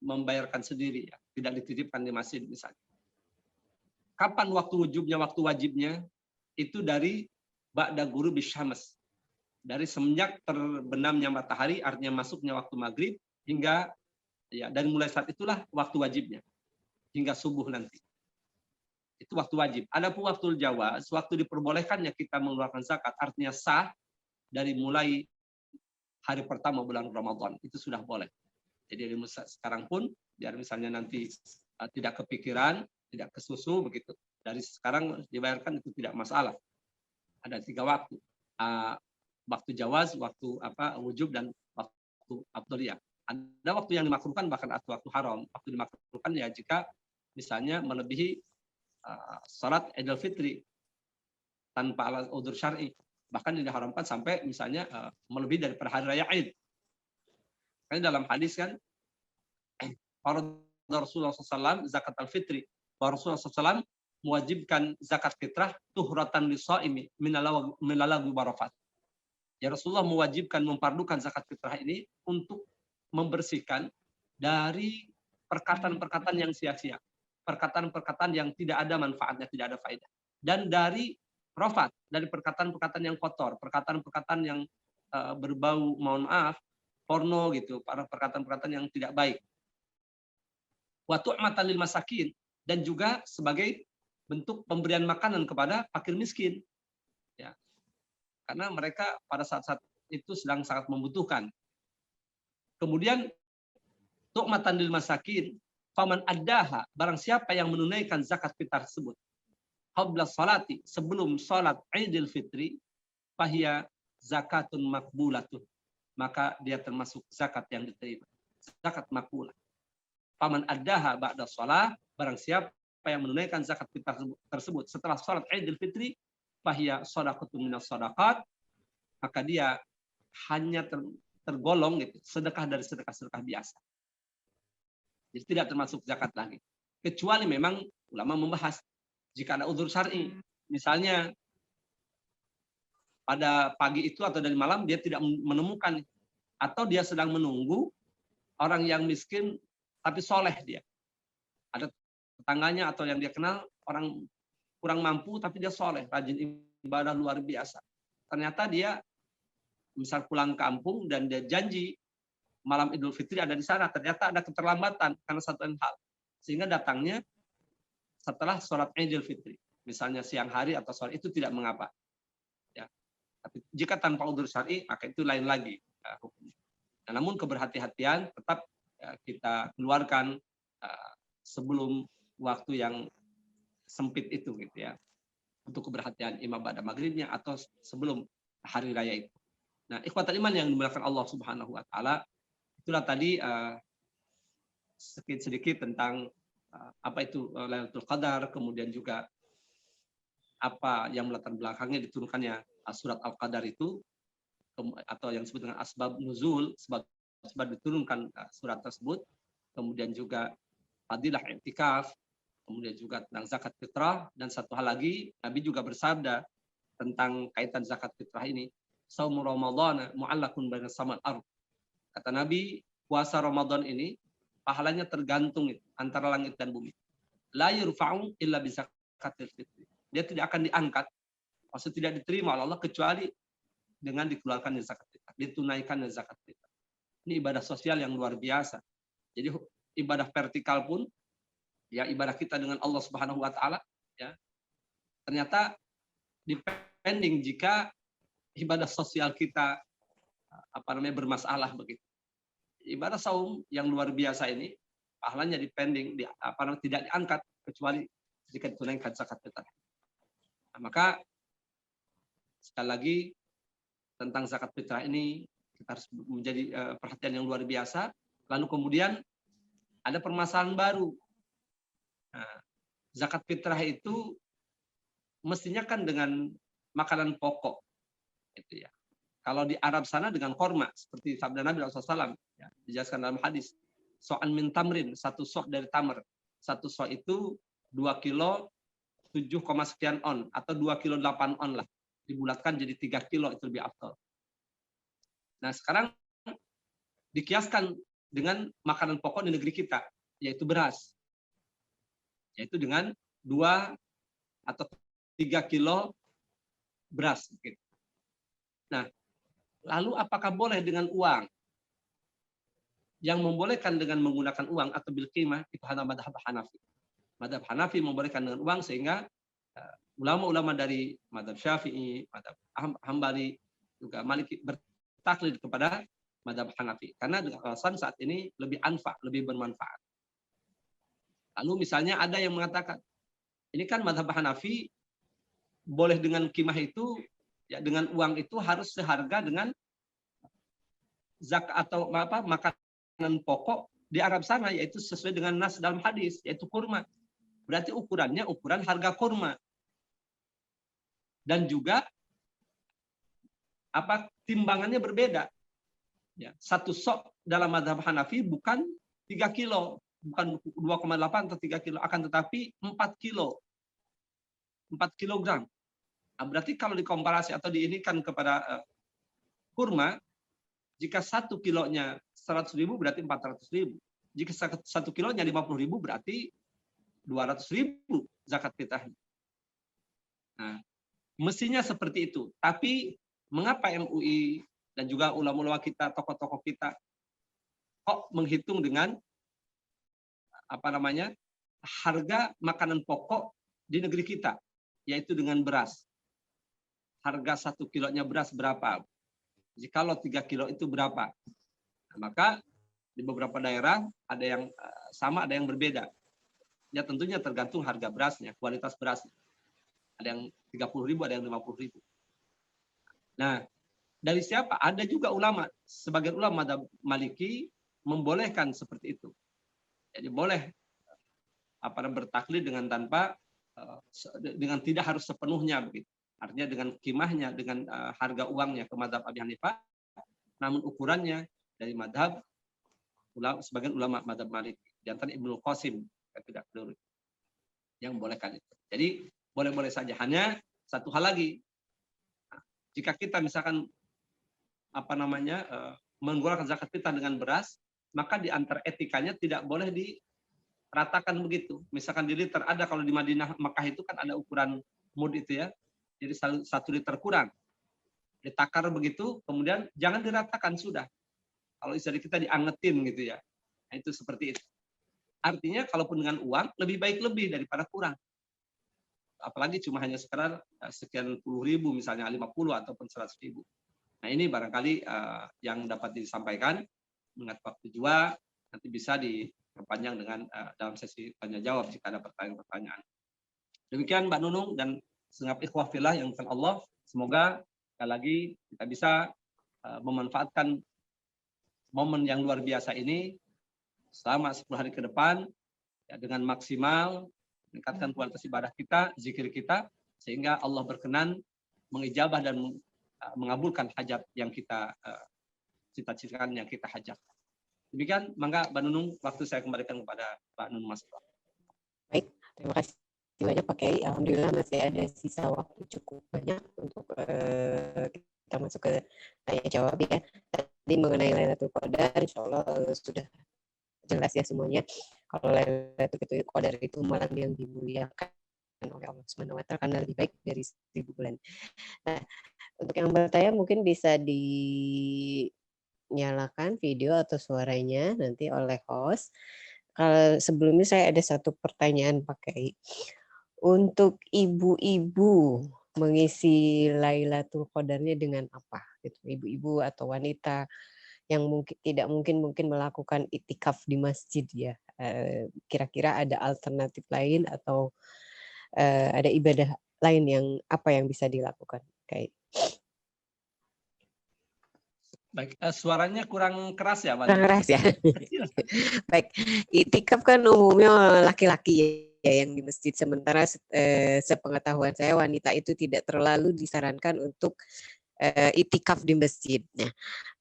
Speaker 3: membayarkan sendiri, ya, tidak dititipkan di masjid misalnya. Kapan waktu wujubnya, waktu wajibnya? Itu dari ba'da ghurubi syams, dari semenjak terbenamnya matahari, artinya masuknya waktu maghrib, hingga ya dan mulai saat itulah waktu wajibnya hingga subuh nanti. Itu waktu wajib. Adapun waktu jawaz, waktu diperbolehkannya kita mengeluarkan zakat, artinya sah dari mulai hari pertama bulan Ramadan, itu sudah boleh. Jadi sekarang pun biar misalnya nanti tidak kepikiran, tidak kesusu begitu, dari sekarang dibayarkan itu tidak masalah. Ada 3 waktu. Waktu jawaz, waktu wujub, dan waktu afdhaliyah. Ada waktu yang dimakruhkan, bahkan waktu haram. Waktu dimakruhkan ya jika misalnya melebihi salat Idul Fitri tanpa alasan udzur syar'i. Bahkan diharamkan sampai misalnya melebihi dari hari raya Id. Karena dalam hadis kan Rasulullah SAW zakat al-fitri. Rasulullah SAW mewajibkan zakat fitrah tuhratan lisaimi minalagwi warafat. Ya, Rasulullah mewajibkan, mempardukan zakat fitrah ini untuk membersihkan dari perkataan-perkataan yang sia-sia, perkataan-perkataan yang tidak ada manfaatnya, tidak ada faedah, dan dari rafat, dari perkataan-perkataan yang kotor, perkataan-perkataan yang berbau, mohon maaf, porno gitu, para perkataan-perkataan yang tidak baik. Wa tu'matan lil masakin, dan juga sebagai bentuk pemberian makanan kepada fakir miskin. Ya. Karena mereka pada saat-saat itu sedang sangat membutuhkan. Kemudian tu'matan lil masakin, faman addaha, barang siapa yang menunaikan zakat fitrah tersebut qabla salati, sebelum salat Idul Fitri, fahiya zakatun makbulatun, maka dia termasuk zakat yang diterima, zakat makbulah. Faman addaha ba'da shalah, barang siapa yang menunaikan zakat fitrah tersebut setelah salat Idul Fitri, fahiya shadaqatun minas shadaqat, maka dia hanya tergolong gitu, sedekah dari sedekah-sedekah biasa. Jadi tidak termasuk zakat lagi. Kecuali memang ulama membahas jika ada udzur syar'i. Misalnya pada pagi itu atau dari malam dia tidak menemukan, atau dia sedang menunggu orang yang miskin tapi soleh dia. Ada tetangganya atau yang dia kenal orang kurang mampu tapi dia soleh, rajin ibadah luar biasa. Ternyata dia misal pulang kampung dan dia janji malam Idul Fitri ada di sana, ternyata ada keterlambatan karena satu hal, sehingga datangnya setelah sholat Idul Fitri, misalnya siang hari atau sore, itu tidak mengapa. Ya. Tapi jika tanpa udzur syar'i, maka itu lain lagi hukumnya. Nah, namun keberhati-hatian tetap kita keluarkan sebelum waktu yang sempit itu, gitu ya, untuk keberhatian imam pada maghribnya atau sebelum hari raya itu. Nah, ikhwatul iman yang dimuliakan Allah Subhanahu wa taala, itulah tadi sedikit tentang apa itu Lailatul Qadar, kemudian juga apa yang melatar belakangnya diturunkannya surat Al-Qadar itu, atau yang disebut dengan asbab nuzul, sebab diturunkan surat tersebut, kemudian juga fadilah i'tikaf, kemudian juga tentang zakat fitrah, dan satu hal lagi, Nabi juga bersabda tentang kaitan zakat fitrah ini, Shaumu Ramadhana mu'allakun baina samal ardh. Kata Nabi, puasa Ramadan ini pahalanya tergantung antara langit dan bumi. La yurfa'u illa bi zakatil fitri. Dia tidak akan diangkat, maksud tidak diterima oleh Allah kecuali dengan dikeluarkan zakat fitrah, ditunaikan zakat fitrah. Ini ibadah sosial yang luar biasa. Jadi ibadah vertikal pun, ya ibadah kita dengan Allah Subhanahu wa taala, ya, ternyata depending jika ibadah sosial kita bermasalah begitu. Ibadah saum yang luar biasa ini pahalanya depending tidak diangkat kecuali jika ditunaikan zakat fitrah. Nah, maka sekali lagi tentang zakat fitrah ini kita harus menjadi perhatian yang luar biasa. Lalu kemudian ada permasalahan baru. Nah, zakat fitrah itu mestinya kan dengan makanan pokok, itu ya. Kalau di Arab sana dengan korma, seperti sabda Nabi SAW, ya, dijelaskan dalam hadis. So'an min tamrin, satu sok dari tamar. Satu sok itu 2 kilo 7, sekian on, atau 2 kilo 8 on lah. Dibulatkan jadi 3 kilo, itu lebih afdal. Nah sekarang dikiaskan dengan makanan pokok di negeri kita, yaitu beras. Yaitu dengan 2 atau 3 kilo beras. Gitu. Nah, lalu apakah boleh dengan uang? Yang membolehkan dengan menggunakan uang atau bil qimah itu hanya madhab Hanafi. Madhab Hanafi membolehkan dengan uang, sehingga ulama-ulama dari madhab Syafi'i, madhab Hambali, juga Maliki bertaklid kepada madhab Hanafi. Karena dengan alasan saat ini lebih anfa, lebih bermanfaat. Lalu misalnya ada yang mengatakan, ini kan madhab Hanafi boleh dengan qimah itu, ya dengan uang itu harus seharga dengan zakat atau makanan pokok di Arab sana, yaitu sesuai dengan nas dalam hadis, yaitu kurma. Berarti ukurannya ukuran harga kurma. Dan juga timbangannya berbeda. Ya, satu sok dalam mazhab Hanafi bukan 3 kilo, bukan 2,8 atau 3 kilo, akan tetapi 4 kilo. 4 kilogram. Nah, berarti kalau dikomparasi atau diinikan kepada kurma, jika 1 kilonya 100.000 berarti 400.000. Jika 1 kilonya 50.000 berarti 200.000 zakat fitrahnya. Nah, mestinya seperti itu. Tapi mengapa MUI dan juga ulama-ulama kita, tokoh-tokoh kita kok menghitung dengan harga makanan pokok di negeri kita, yaitu dengan beras. Harga 1 kilonya beras berapa? Jikalau 3 kilo itu berapa? Nah, maka di beberapa daerah ada yang sama, ada yang berbeda. Ya tentunya tergantung harga berasnya, kualitas berasnya. Ada yang 30.000, ada yang 50.000. Nah, dari siapa? Ada juga ulama, sebagian ulama madhab Maliki membolehkan seperti itu. Jadi boleh bertaklid dengan dengan tidak harus sepenuhnya begitu. Artinya dengan qimahnya, dengan harga uangnya ke madhab Abi Hanifah, namun ukurannya dari madhab sebagian ulama madhab Maliki, di antara Ibnu Qasim tidak boleh yang bolehkan itu. Jadi boleh-boleh saja. Hanya satu hal lagi, jika kita misalkan menggunakan zakat fitrah dengan beras, maka di antara etikanya tidak boleh diratakan begitu. Misalkan di liter ada, kalau di Madinah Makkah itu kan ada ukuran mud itu ya, jadi 1 liter kurang. Ditakar begitu, kemudian jangan diratakan sudah. Kalau istilah kita diangetin gitu ya. Nah, itu seperti itu. Artinya kalaupun dengan uang lebih baik lebih daripada kurang. Apalagi cuma hanya sekedar sekian puluh ribu, misalnya 50 ataupun 100.000. Nah ini barangkali yang dapat disampaikan. Mengingat waktu juga nanti bisa diperpanjang dengan dalam sesi tanya jawab jika ada pertanyaan-pertanyaan. Demikian Mbak Nunung dan segenap ikhwah fillah yang dimuliakan Allah. Semoga sekali lagi kita bisa memanfaatkan momen yang luar biasa ini selama 10 hari ke depan ya, dengan maksimal meningkatkan kualitas ibadah kita, zikir kita, sehingga Allah berkenan mengijabah dan mengabulkan hajat yang kita cita-citakan, yang kita hajatkan. Demikian, mangga Mbak Nunung, waktu saya kembalikan kepada Mbak Nunung Mas.
Speaker 1: Baik, terima kasih banyak Pak Kiai. Alhamdulillah masih ada sisa waktu cukup banyak untuk kita masuk ke tanya jawab ya. Tadi mengenai Lailatul Qadar, insya Allah sudah jelas ya semuanya. Kalau Lailatul Qadar itu malam yang dimuliakan oleh Allah Subhanahu wa Ta'ala karena lebih baik dari 1000 bulan. Nah, untuk yang bertanya mungkin bisa dinyalakan video atau suaranya nanti oleh host. Kalau sebelumnya saya ada satu pertanyaan Pak Kiai. Untuk ibu-ibu mengisi Lailatul Qadarnya dengan apa? Gitu. Ibu-ibu atau wanita yang tidak mungkin melakukan itikaf di masjid ya. Kira-kira ada alternatif lain atau ada ibadah lain yang apa yang bisa dilakukan? Kayak
Speaker 3: Baik, suaranya kurang keras ya, Mbak?
Speaker 1: Kurang keras ya. Baik, itikaf kan umumnya laki-laki ya yang di masjid, sementara sepengetahuan saya wanita itu tidak terlalu disarankan untuk itikaf di masjid. Nah,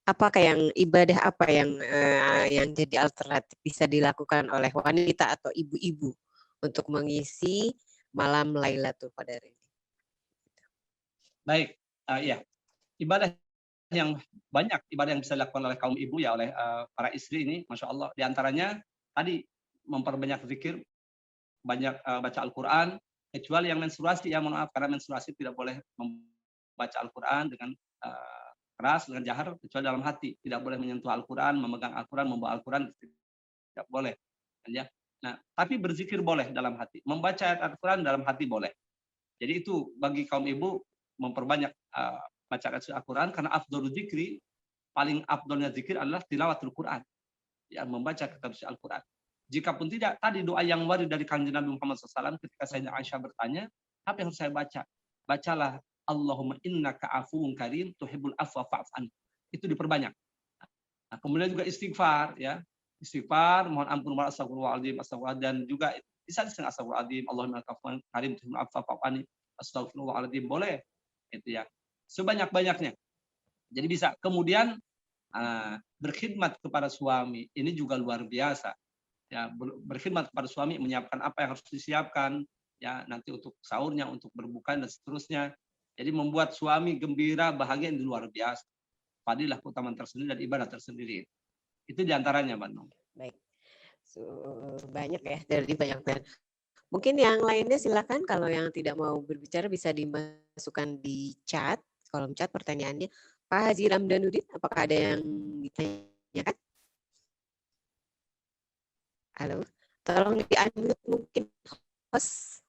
Speaker 1: apakah yang ibadah apa yang jadi alternatif bisa dilakukan oleh wanita atau ibu-ibu untuk mengisi malam Lailatul Qadar ini?
Speaker 3: Baik, ya, ibadah yang banyak ibadah yang bisa dilakukan oleh kaum ibu ya, oleh para istri ini, masya Allah. Di antaranya tadi memperbanyak zikir, banyak baca Al-Quran, kecuali yang menstruasi ya, mohon maaf, karena menstruasi tidak boleh membaca Al-Quran dengan keras, dengan jahar, kecuali dalam hati. Tidak boleh menyentuh Al-Quran, memegang Al-Quran, membawa Al-Quran, tidak boleh. Ya. Nah, tapi berzikir boleh dalam hati, membaca ayat Al-Quran dalam hati boleh. Jadi itu bagi kaum ibu memperbanyak baca Al-Quran, karena afdhalul dzikri, paling afdhalnya zikir adalah tilawatul Quran, ya, membaca kitab Al-Quran. Jikapun tidak, tadi doa yang warid dari Kanjeng Nabi Muhammad SAW ketika Sayyidah Aisyah bertanya, apa yang harus saya baca? Bacalah Allahumma innaka afuwun karim tuhibbul afwa fa'fu anni. Itu diperbanyak. Nah, kemudian juga istighfar ya. Istighfar, mohon ampun, astagfirullahaladzim, dan juga bisa disebut astagfirullahaladzim, Allahumma innaka afuwun karim tuhibbul afwa fa'fu anni, astagfirullahaladzim, boleh. Itu ya. Sebanyak-banyaknya. Jadi bisa. Kemudian berkhidmat kepada suami, ini juga luar biasa. Ya, berkhidmat kepada suami, menyiapkan apa yang harus disiapkan, ya, nanti untuk sahurnya, untuk berbuka dan seterusnya. Jadi membuat suami gembira, bahagia, ini luar biasa. Fadilah keutamaan tersendiri dan ibadah tersendiri. Itu diantaranya, Mbak Nung.
Speaker 1: Baik, banyak ya, dari banyak. Mungkin yang lainnya silakan, kalau yang tidak mau berbicara bisa dimasukkan di chat, kolom chat pertanyaannya. Pak Haji Ramdanuddin, apakah ada yang ditanyakan? Halo, tolong di-unmute mungkin host.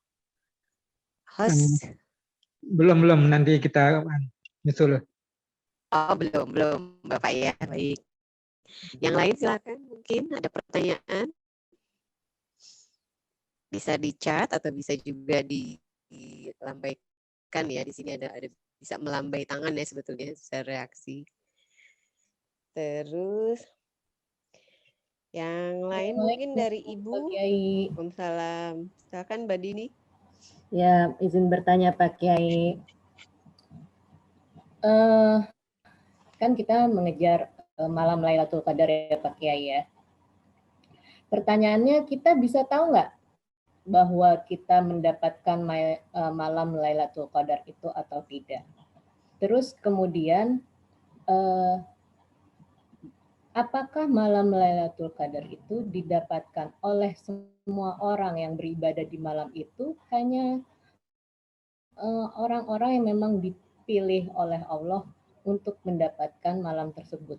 Speaker 4: Belum, nanti kita nyusul.
Speaker 1: Oh, belum Bapak ya, baik. Yang lain silakan, mungkin ada pertanyaan. Bisa di chat atau bisa juga dilambaikan ya, di sini ada bisa melambai tangan ya sebetulnya, bisa reaksi. Terus yang lain mungkin dari Ibu. Waalaikumsalam. Silakan Mbak Dini.
Speaker 5: Ya, izin bertanya Pak Kiai. kan kita mengejar malam Lailatul Qadar ya Pak Kiai ya. Pertanyaannya, kita bisa tahu nggak bahwa kita mendapatkan malam Lailatul Qadar itu atau tidak? Terus kemudian apakah malam Lailatul Qadar itu didapatkan oleh semua orang yang beribadah di malam itu, hanya orang-orang yang memang dipilih oleh Allah untuk mendapatkan malam tersebut?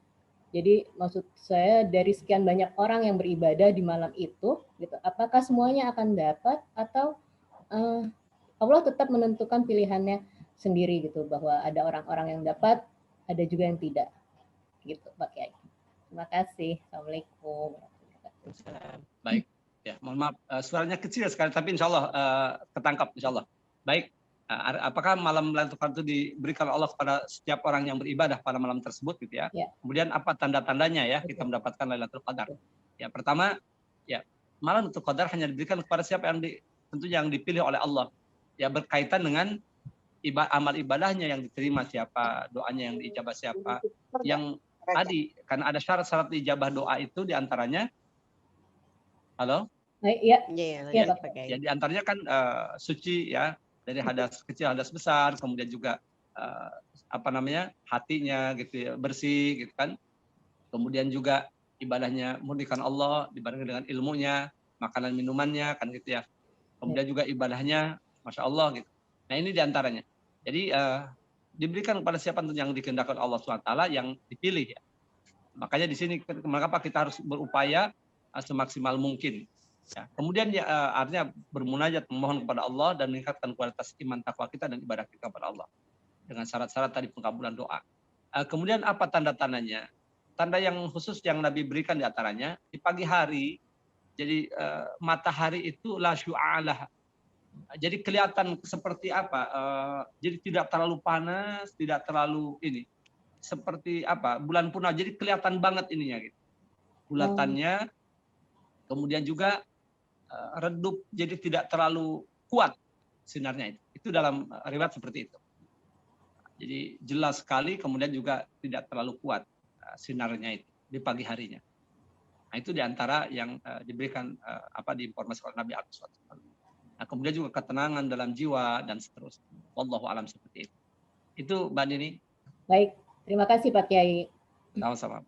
Speaker 5: Jadi maksud saya, dari sekian banyak orang yang beribadah di malam itu, gitu, apakah semuanya akan dapat, atau Allah tetap menentukan pilihannya sendiri gitu, bahwa ada orang-orang yang dapat, ada juga yang tidak, gitu Pak Kiai. Terima kasih. Assalamualaikum.
Speaker 3: Baik, ya mohon maaf suaranya kecil sekali, tapi insya Allah ketangkap insya Allah. Baik, apakah malam Lailatul Qadar itu diberikan Allah kepada setiap orang yang beribadah pada malam tersebut gitu ya? Ya. Kemudian apa tanda-tandanya ya kita mendapatkan Lailatul Qadar? Ya pertama, ya malam Lailatul Qadar hanya diberikan kepada siapa yang tentunya yang dipilih oleh Allah. Ya berkaitan dengan amal ibadahnya yang diterima siapa, doanya yang diijabah siapa, yang tadi karena ada syarat-syarat ijabah doa itu diantaranya, halo?
Speaker 5: Ya,
Speaker 3: ya diantaranya kan suci ya, dari hadas kecil, hadas besar, kemudian juga hatinya gitu ya, bersih gitu kan. Kemudian juga ibadahnya murnikan Allah, dibandingkan dengan ilmunya, makanan minumannya kan gitu ya. Kemudian juga ibadahnya Masya Allah gitu. Nah ini diantaranya. Jadi diberikan kepada siapa yang dikehendaki Allah SWT yang dipilih ya. Makanya di sini mengapa kita harus berupaya semaksimal mungkin. Ya. Kemudian ya, artinya bermunajat, memohon kepada Allah dan meningkatkan kualitas iman takwa kita dan ibadah kita kepada Allah dengan syarat-syarat tadi pengkabulan doa. Kemudian apa tanda-tandanya? Tanda yang khusus yang Nabi berikan di antaranya di pagi hari. Jadi matahari itu la syu'alah. Jadi kelihatan seperti apa? Jadi tidak terlalu panas, tidak terlalu ini. Seperti apa? Bulan purnama. Jadi kelihatan banget ininya gitu. Bulatannya. Kemudian juga redup, jadi tidak terlalu kuat sinarnya itu. Itu dalam riwayat seperti itu. Jadi jelas sekali, kemudian juga tidak terlalu kuat sinarnya itu di pagi harinya. Nah itu diantara yang diberikan diinformasikan oleh Nabi SAW. Nah kemudian juga ketenangan dalam jiwa dan seterusnya. Wallahu a'lam seperti itu. Itu Mbak Nini.
Speaker 5: Baik, terima kasih Pak Kiai.
Speaker 3: Sama-sama.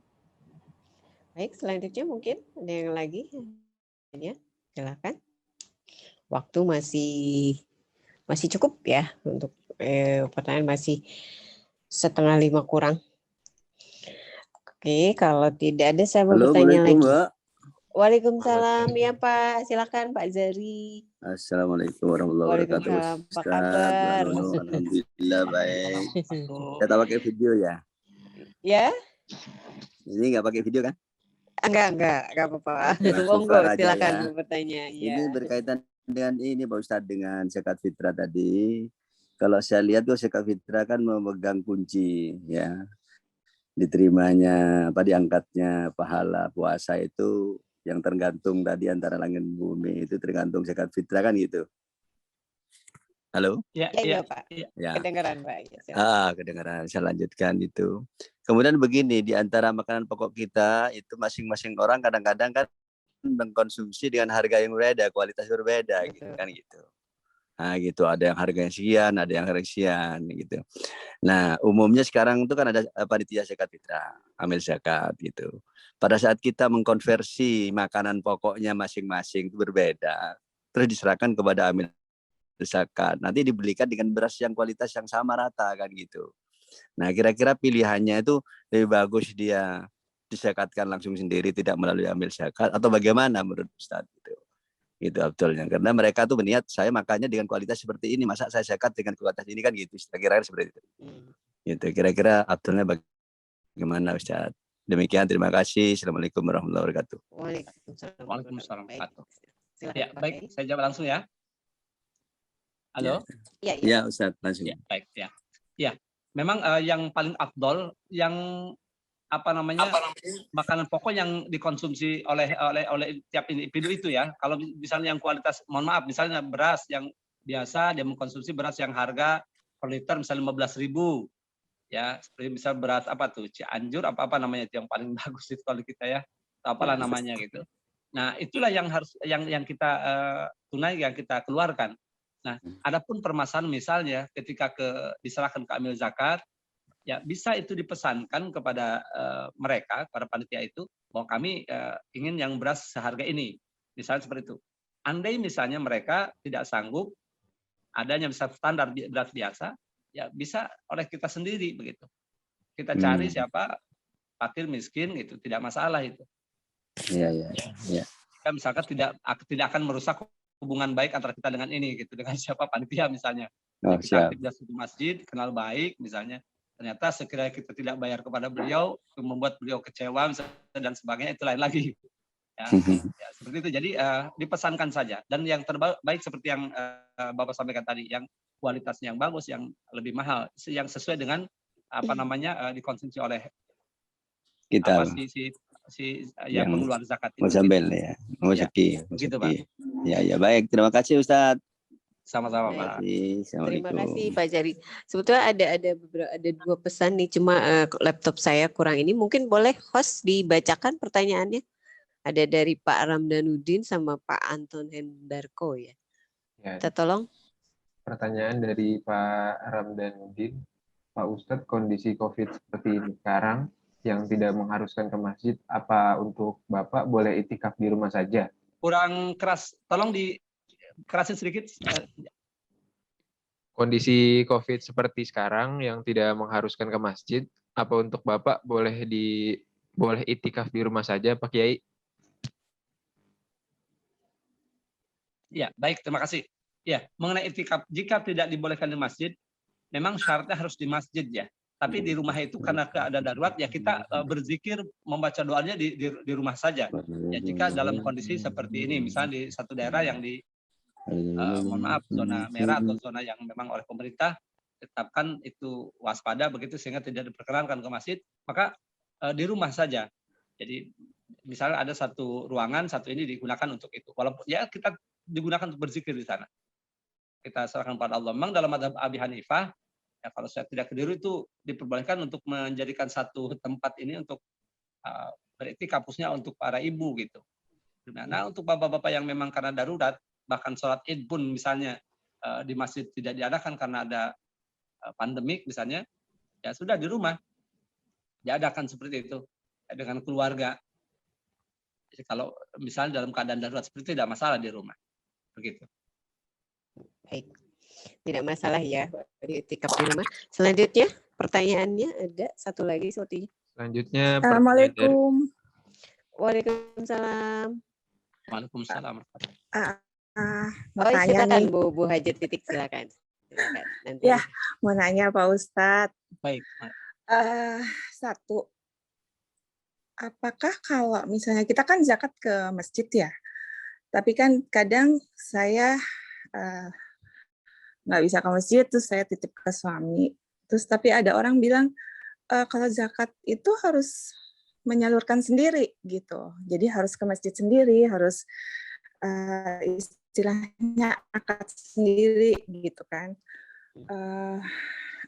Speaker 1: Baik, selanjutnya mungkin ada yang lagi? Ya, silakan. Waktu masih cukup ya untuk pertanyaan, masih 4:30 kurang. Oke, kalau tidak ada saya mau bertanya lagi. Mbak. Waalaikumsalam ya Pak, silakan Pak Zari.
Speaker 6: Assalamualaikum warahmatullahi wabarakatuh.
Speaker 1: Apa kabar?
Speaker 6: Alhamdulillah baik. Saya tak pakai video ya?
Speaker 1: Ya?
Speaker 6: Ini nggak pakai video kan?
Speaker 1: Enggak apa-apa. Monggo silakan ya. Bertanya.
Speaker 6: Ini berkaitan dengan ini Pak Ustadz, dengan zakat fitrah tadi. Kalau saya lihat tuh zakat fitrah kan memegang kunci ya. Diterimanya diangkatnya pahala puasa itu yang tergantung tadi antara langit dan bumi, itu tergantung zakat fitrah kan gitu. Halo?
Speaker 1: Ya Pak. Ya. Kedengaran Pak.
Speaker 6: Ya, kedengaran. Saya lanjutkan itu. Kemudian begini, di antara makanan pokok kita itu masing-masing orang kadang-kadang kan mengkonsumsi dengan harga yang berbeda, kualitas berbeda gitu kan gitu. Nah gitu, ada yang harganya sekian, ada yang harga sekian gitu. Nah umumnya sekarang itu kan ada panitia zakat fitrah, amil zakat gitu. Pada saat kita mengkonversi makanan pokoknya masing-masing itu berbeda, terus diserahkan kepada amil zakat, nanti dibelikan dengan beras yang kualitas yang sama rata kan gitu. Nah kira-kira pilihannya itu lebih bagus dia dizakatkan langsung sendiri tidak melalui amil zakat atau bagaimana menurut Ustadz gitu. Gitu Abdulnya, karena mereka tuh berniat saya makannya dengan kualitas seperti ini, masa saya zakat dengan kualitas ini kan gitu, kira-kira seperti itu. Gitu kira-kira Abdulnya bagaimana Ustadz? Demikian, terima kasih. Assalamualaikum warahmatullahi wabarakatuh.
Speaker 3: Waalaikumsalam. Ya, baik, saya jawab langsung ya. Halo?
Speaker 6: Ya Ustadz, langsung.
Speaker 3: Ya, baik ya. Ya, memang yang paling afdol yang makanan pokok yang dikonsumsi oleh tiap individu itu ya. Kalau misalnya yang kualitas, mohon maaf, misalnya beras yang biasa dia mengkonsumsi beras yang harga per liter misalnya 15.000. ya seperti misal beras apa tuh Cianjur apa namanya itu yang paling bagus itu kalau kita ya, apalah namanya gitu. Nah itulah yang harus yang kita tunai, yang kita keluarkan. Nah adapun permasalahan misalnya ketika diserahkan ke amil zakat, ya bisa itu dipesankan kepada mereka, para panitia itu, bahwa kami ingin yang beras seharga ini, misalnya seperti itu. Andai misalnya mereka tidak sanggup, adanya bisa standar beras biasa, ya bisa oleh kita sendiri begitu. Kita cari siapa fakir miskin itu tidak masalah itu.
Speaker 6: Iya.
Speaker 3: Kita misalkan tidak akan merusak hubungan baik antara kita dengan ini gitu, dengan siapa panitia misalnya. Kita aktif di masjid, kenal baik misalnya. Ternyata sekiranya kita tidak bayar kepada beliau, membuat beliau kecewa dan sebagainya, itu lain lagi. Ya, ya seperti itu. Jadi dipesankan saja. Dan yang terbaik seperti yang Bapak sampaikan tadi, yang kualitasnya yang bagus, yang lebih mahal, yang sesuai dengan apa namanya dikonsumsi oleh
Speaker 6: kita
Speaker 3: si yang mengeluarkan zakat itu.
Speaker 6: Musabel ya, Musaki.
Speaker 3: Begitu, Pak.
Speaker 6: Ya, baik. Terima kasih Ustadz.
Speaker 3: Sama-sama, Pak.
Speaker 1: Terima kasih Pak Jari. Sebetulnya ada 2 pesan nih, cuma laptop saya kurang ini. Mungkin boleh host dibacakan pertanyaannya? Ada dari Pak Ramdanuddin sama Pak Anton Hendarko ya. Kita tolong.
Speaker 7: Pertanyaan dari Pak Ramdanuddin. Pak Ustadz, kondisi COVID seperti ini sekarang yang tidak mengharuskan ke masjid, apa untuk Bapak boleh itikaf di rumah saja?
Speaker 3: Kurang keras, tolong dikerasin sedikit.
Speaker 7: Kondisi COVID seperti sekarang yang tidak mengharuskan ke masjid, apa untuk Bapak boleh itikaf di rumah saja, Pak Kiai?
Speaker 3: Ya, baik, terima kasih. Ya, mengenai itikaf, jika tidak dibolehkan di masjid, memang syaratnya harus di masjid ya. Tapi di rumah itu karena keadaan darurat, ya kita berzikir, membaca doanya di rumah saja. Ya, jika dalam kondisi seperti ini, misalnya di satu daerah yang mohon maaf, zona merah atau zona yang memang oleh pemerintah tetapkan itu waspada begitu sehingga tidak diperkenankan ke masjid, maka di rumah saja. Jadi misalnya ada satu ruangan, satu ini digunakan untuk itu. Walaupun ya kita digunakan untuk berzikir di sana. Kita serahkan pada Allah. Memang dalam mazhab Abi Hanifah, ya kalau saya tidak keliru itu diperbolehkan untuk menjadikan satu tempat ini untuk beriktikaf, khususnya untuk para ibu gitu. Nah untuk bapak-bapak yang memang karena darurat, bahkan sholat id pun misalnya di masjid tidak diadakan karena ada pandemik misalnya, ya sudah di rumah diadakan seperti itu ya, dengan keluarga. Jadi kalau misalnya dalam keadaan darurat seperti itu tidak masalah di rumah, begitu.
Speaker 1: Baik, tidak masalah ya itikaf di rumah. Selanjutnya pertanyaannya ada satu lagi sepertinya.
Speaker 7: Selanjutnya.
Speaker 1: Assalamualaikum. Waalaikumsalam.
Speaker 3: Waalaikumsalam.
Speaker 1: Silakan Bu Hajat Titik, silakan. Nanti.
Speaker 8: Ya, mau nanya Pak Ustadz.
Speaker 3: Baik.
Speaker 8: Satu, apakah kalau misalnya kita kan zakat ke masjid ya, tapi kan kadang saya nggak bisa ke masjid, terus saya titip ke suami. Terus tapi ada orang bilang kalau zakat itu harus menyalurkan sendiri gitu. Jadi harus ke masjid sendiri, harus istilahnya akad sendiri gitu kan.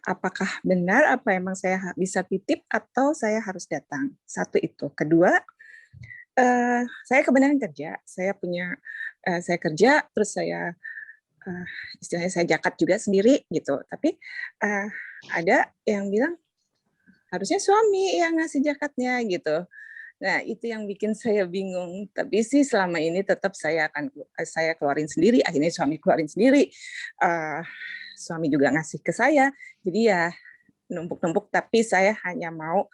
Speaker 8: Apakah benar apa emang saya bisa titip atau saya harus datang? Satu itu. Kedua, saya kebenaran kerja. Saya kerja, terus saya istilahnya saya zakat juga sendiri gitu. Tapi ada yang bilang harusnya suami yang ngasih zakatnya gitu. Nah itu yang bikin saya bingung. Tapi sih selama ini tetap saya keluarin sendiri. Akhirnya suami keluarin sendiri. Suami juga ngasih ke saya. Jadi ya numpuk-numpuk. Tapi saya hanya mau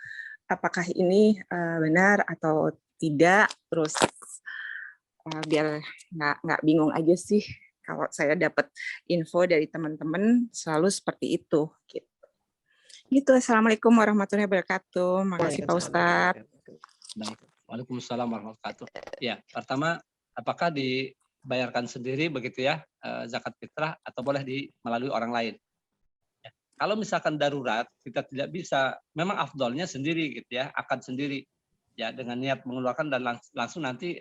Speaker 8: apakah ini benar atau tidak. Terus biar nggak bingung aja sih. Kalau saya dapat info dari teman-teman selalu seperti itu. Gitu. Assalamualaikum warahmatullahi wabarakatuh. Makasih Pak Ustadz.
Speaker 3: Waalaikumsalam warahmatullahi wabarakatuh. Ya, pertama, apakah dibayarkan sendiri begitu ya zakat fitrah atau boleh melalui orang lain? Ya, kalau misalkan darurat kita tidak bisa, memang afdolnya sendiri gitu ya, akad sendiri. Ya dengan niat mengeluarkan dan langsung nanti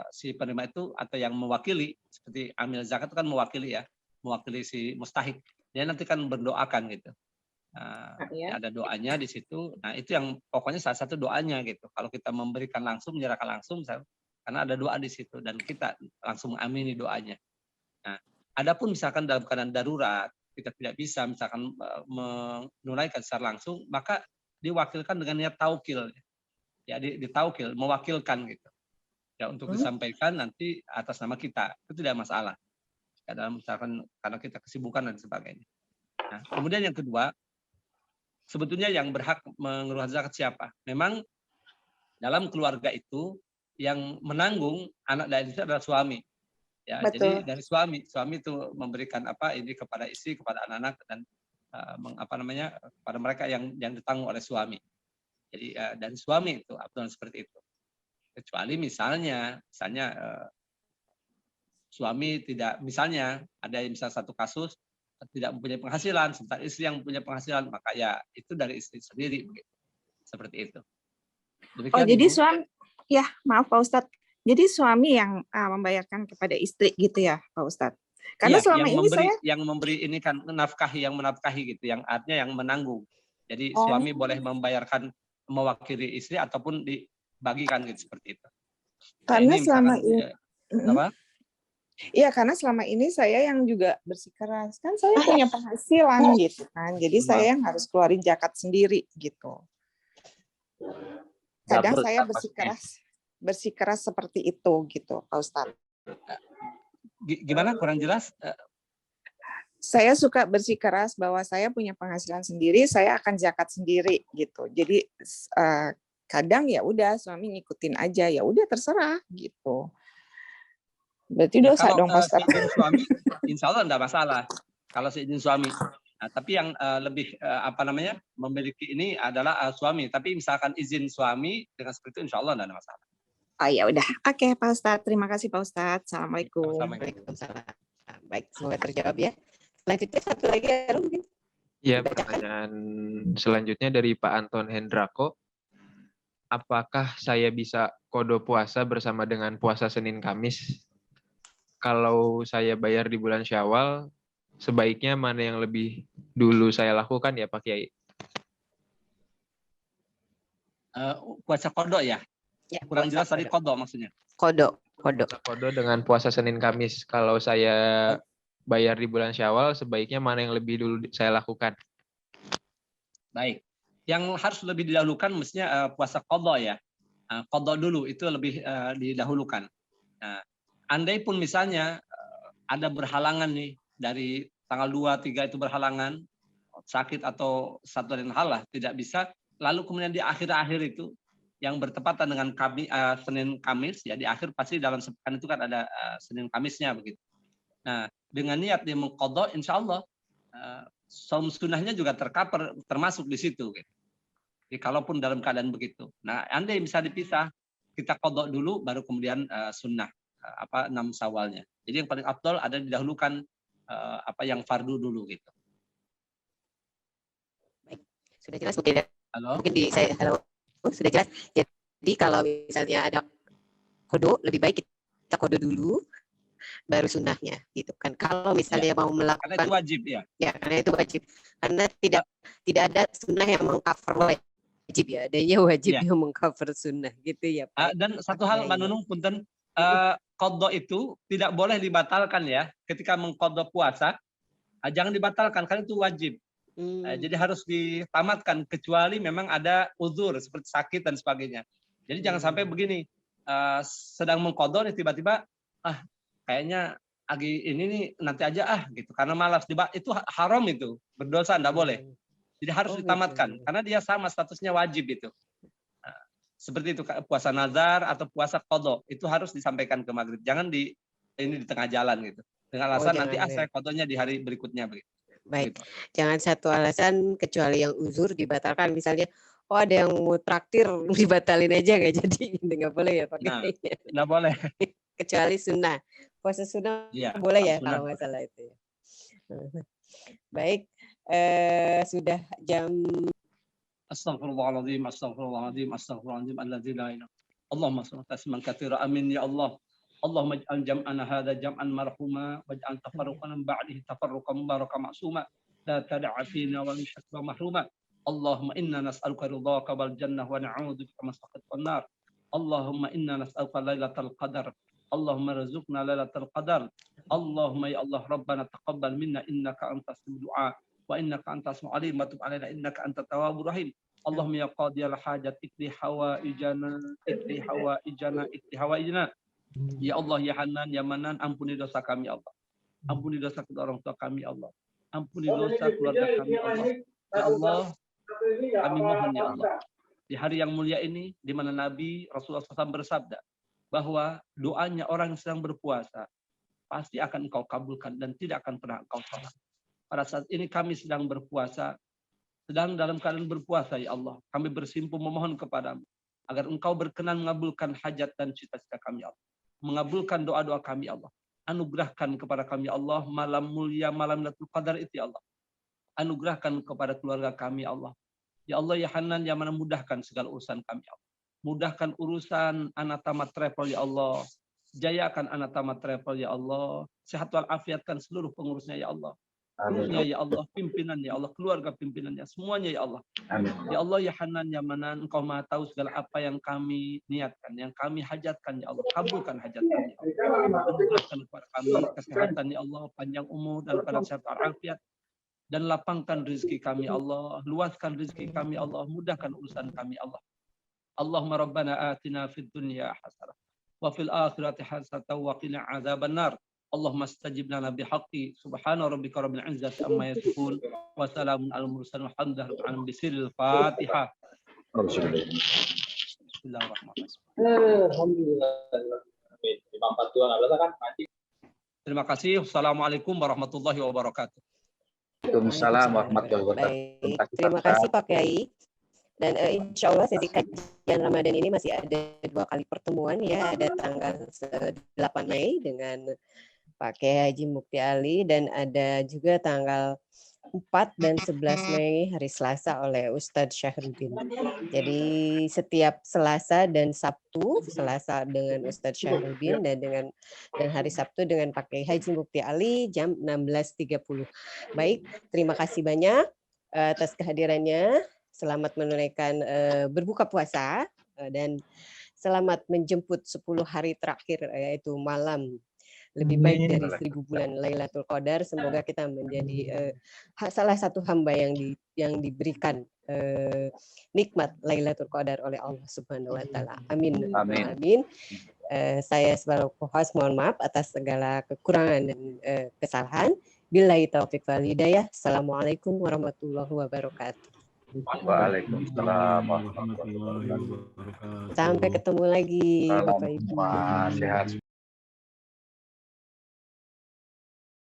Speaker 3: si penerima itu atau yang mewakili seperti amil zakat itu kan mewakili si mustahik, dia nanti kan berdoakan gitu. Ada doanya di situ. Nah, itu yang pokoknya salah satu doanya gitu. Kalau kita memberikan langsung, menyerahkan langsung, karena ada doa di situ dan kita langsung mengamini doanya. Nah, adapun misalkan dalam keadaan darurat, kita tidak bisa misalkan menunaikan secara langsung, maka diwakilkan dengan niat taukil. Ya, ditaukil, mewakilkan gitu. Ya, untuk disampaikan nanti atas nama kita. Itu tidak masalah. Dalam misalkan karena kita kesibukan dan sebagainya. Nah, kemudian yang kedua, sebetulnya yang berhak mengeluarkan zakat siapa? Memang dalam keluarga itu yang menanggung anak dan istri adalah suami. Ya, jadi dari suami itu memberikan ini kepada istri, kepada anak-anak dan kepada mereka yang ditanggung oleh suami. Jadi dari suami itu aturan seperti itu. Kecuali misalnya suami tidak, misalnya ada satu kasus tidak mempunyai penghasilan, sementara istri yang punya penghasilan, maka ya itu dari istri sendiri begitu. Seperti itu. Demikian,
Speaker 8: jadi
Speaker 3: Ibu.
Speaker 8: suami, ya maaf Pak Ustadz, jadi suami yang membayarkan kepada istri gitu ya Pak Ustadz? Karena selama ini
Speaker 3: yang memberi ini kan yang menafkahi gitu, yang artinya yang menanggung. Jadi suami boleh membayarkan mewakili istri ataupun dibagikan gitu, seperti itu.
Speaker 8: Karena
Speaker 3: ini
Speaker 8: selama
Speaker 3: ini apa?
Speaker 8: Iya, karena selama ini saya yang juga bersikeras. Kan saya punya penghasilan gitu kan. Jadi saya yang harus keluarin zakat sendiri gitu. Kadang saya bersikeras seperti itu gitu, Pak Ustadz.
Speaker 3: Gimana, kurang jelas?
Speaker 8: Saya suka bersikeras bahwa saya punya penghasilan sendiri, saya akan zakat sendiri gitu. Jadi kadang ya udah suami ngikutin aja, ya udah terserah gitu. Berarti dosa dong Pak Ustadz.
Speaker 3: Seizin suami, insya Allah tidak masalah kalau seizin suami. Nah, tapi yang lebih memiliki ini adalah suami. Tapi misalkan izin suami dengan seperti itu, insya Allah tidak ada masalah.
Speaker 8: Oh ya udah, oke Pak Ustadz. Terima kasih Pak Ustadz. Assalamualaikum.
Speaker 1: Waalaikumsalam. Baik, semoga terjawab ya. Selanjutnya satu lagi mungkin.
Speaker 7: Ya, pertanyaan selanjutnya dari Pak Anton Hendrako. Apakah saya bisa kodo puasa bersama dengan puasa Senin Kamis? Kalau saya bayar di bulan Syawal, sebaiknya mana yang lebih dulu saya lakukan ya Pak Kiai?
Speaker 3: Puasa kodo ya? Kurang jelas tadi kodo maksudnya.
Speaker 1: Kodo
Speaker 7: dengan puasa Senin Kamis. Kalau saya bayar di bulan Syawal, sebaiknya mana yang lebih dulu saya lakukan? Baik.
Speaker 3: Yang harus lebih didahulukan mestinya puasa kodo ya. Kodo dulu itu lebih didahulukan. Nah, andai pun misalnya ada berhalangan nih dari tanggal 2, 3 itu berhalangan, sakit atau satu dan hal lah, tidak bisa, lalu kemudian di akhir-akhir itu yang bertepatan dengan Senin Kamis, ya di akhir pasti dalam sepekan itu kan ada Senin Kamisnya begitu. Nah, dengan niat dia mengqadha, insya Allah saum sunnahnya juga termasuk di situ. Gitu. Jadi kalaupun dalam keadaan begitu. Nah, andai bisa dipisah, kita qadha dulu, baru kemudian sunnah. 6 Syawalnya. Jadi yang paling afdal ada didahulukan yang fardu dulu gitu.
Speaker 1: Baik, sudah jelas mungkin. Halo. Sudah jelas. Jadi kalau misalnya ada kodo, lebih baik kita kodo dulu, baru sunnahnya gitu kan. Kalau misalnya mau melakukan,
Speaker 3: karena itu wajib ya. Ya,
Speaker 1: karena itu wajib. Karena tidak ada sunnah yang mengcover wajib ya. Adanya wajib yang mengcover sunnah gitu ya Pak.
Speaker 3: Dan satu hal Mbak Nunung, punten. Qadha itu tidak boleh dibatalkan ya. Ketika mengqadha puasa, jangan dibatalkan karena itu wajib. Jadi harus ditamatkan kecuali memang ada uzur seperti sakit dan sebagainya. Jadi jangan sampai begini, sedang mengqadha tiba-tiba kayaknya ini nih nanti aja gitu karena malas, itu haram, itu berdosa, enggak boleh. Jadi harus ditamatkan karena dia sama statusnya wajib itu. Seperti itu puasa nazar atau puasa qadha itu harus disampaikan ke maghrib. Jangan di tengah jalan gitu. Dengan alasan nanti saya qadhanya di hari berikutnya begitu.
Speaker 1: Baik. Gitu. Jangan satu alasan kecuali yang uzur dibatalkan, misalnya ada yang mau traktir dibatalin aja nggak jadi, nggak boleh ya Pak.
Speaker 3: Nah, nggak boleh.
Speaker 1: Kecuali sunnah. Puasa sunnah boleh ya kalau nggak salah itu ya. Baik. Sudah jam.
Speaker 3: Astaghfirullahaladzim, astaghfirullahaladzim, astaghfirullahaladzim, alladzi la ilaha. Allahumma shalli tasman katsira, amin ya Allah. Allahumma ij'al jam'ana hadza jam'an marhuma waj'al tafarruqana ba'dihi tafarruqan mubarakan ma'suma لا تدع فينا ولا شكوى محروما اللهم إنا نسألك رضاك والجنة ونعوذ بك من سخطك والنار اللهم إنا نسألك ليلة القدر اللهم ارزقنا ليلة القدر اللهم يا الله ربنا تقبل منا إنك أنت السميع الدعاء وإنك أنت السميع العليم وتب علينا إنك أنت التواب الرحيم اللهم يا قاضي الحاجات اقضي حوائجنا ya Allah ya Hanan ya Manan ampuni dosa kami Allah ampuni dosa kedua orang tua kami Allah ampuni dosa keluarga kami Allah ya Allah kami mohon ya Allah di hari yang mulia ini di mana Nabi Rasulullah SAW bersabda bahwa doanya orang yang sedang berpuasa pasti akan Engkau kabulkan dan tidak akan pernah Engkau tolak. Pada saat ini kami sedang berpuasa, sedang dalam keadaan berpuasa ya Allah. Kami bersimpuh memohon kepadamu agar Engkau berkenan mengabulkan hajat dan cita-cita kami Allah. Mengabulkan doa-doa kami Allah. Anugerahkan kepada kami Allah malam mulia, malam Lailatul Qadar itu ya Allah. Anugerahkan kepada keluarga kami Allah. Ya Allah ya Hanan ya Mana mudahkan segala urusan kami Allah. Mudahkan urusan anak tamat travel ya Allah. Jayakan anak tamat travel ya Allah. Sehat walafiatkan seluruh pengurusnya ya Allah. Krunya ya Allah, pimpinan ya Allah, keluarga pimpinannya, semuanya ya Allah. Amin. Ya Allah ya Hanan ya Manan, Engkau Maha tahu segala apa yang kami niatkan, yang kami hajatkan ya Allah. Kabulkan hajat kami ya Allah. Anugerahkan kepada kami kesehatan ya Allah, panjang umur dan pada sehat walafiat. Dan lapangkan rezeki kami Allah, luaskan rezeki kami Allah, mudahkan urusan kami Allah. Allahumma rabbana atina fid dunya hasanah wa fil akhirati hasanah wa qina adzabannar. Allahumma astajib lana bihaqqi subhana rabbika rabbil izzati amma yasifun wa salamun alal mursalin walhamdulillahi rabbil alamin bisirril Fatihah. Bismillahirrahmanirrahim. Terima kasih. Assalamualaikum warahmatullahi wabarakatuh.
Speaker 9: Waalaikumsalam warahmatullahi wabarakatuh.
Speaker 1: Baik, terima kasih Pak Kiai. Dan insya Allah sesi kajian Ramadan ini masih ada 2 kali pertemuan ya. Ada tanggal 8 Mei dengan Pak Kiai Haji Mukti Ali dan ada juga tanggal 4 dan 11 Mei hari Selasa oleh Ustadz Syahrudin. Jadi setiap Selasa dan Sabtu, Selasa dengan Ustadz Syahrudin dan hari Sabtu dengan Pak Kiai Haji Mukti Ali jam 16.30. Baik, terima kasih banyak atas kehadirannya. Selamat menunaikan berbuka puasa dan selamat menjemput 10 hari terakhir yaitu malam lebih baik dari 1000 bulan Lailatul Qadar. Semoga kita menjadi salah satu hamba yang diberikan nikmat Lailatul Qadar oleh Allah Subhanahu wa taala. Amin.
Speaker 9: Amin.
Speaker 1: Amin. Saya sebagai host mohon maaf atas segala kekurangan dan kesalahan. Billahi taufiq wal hidayah. Assalamualaikum warahmatullahi wabarakatuh.
Speaker 9: Waalaikumsalam warahmatullahi wabarakatuh.
Speaker 1: Sampai ketemu lagi Bapak Ibu.
Speaker 9: Sehat.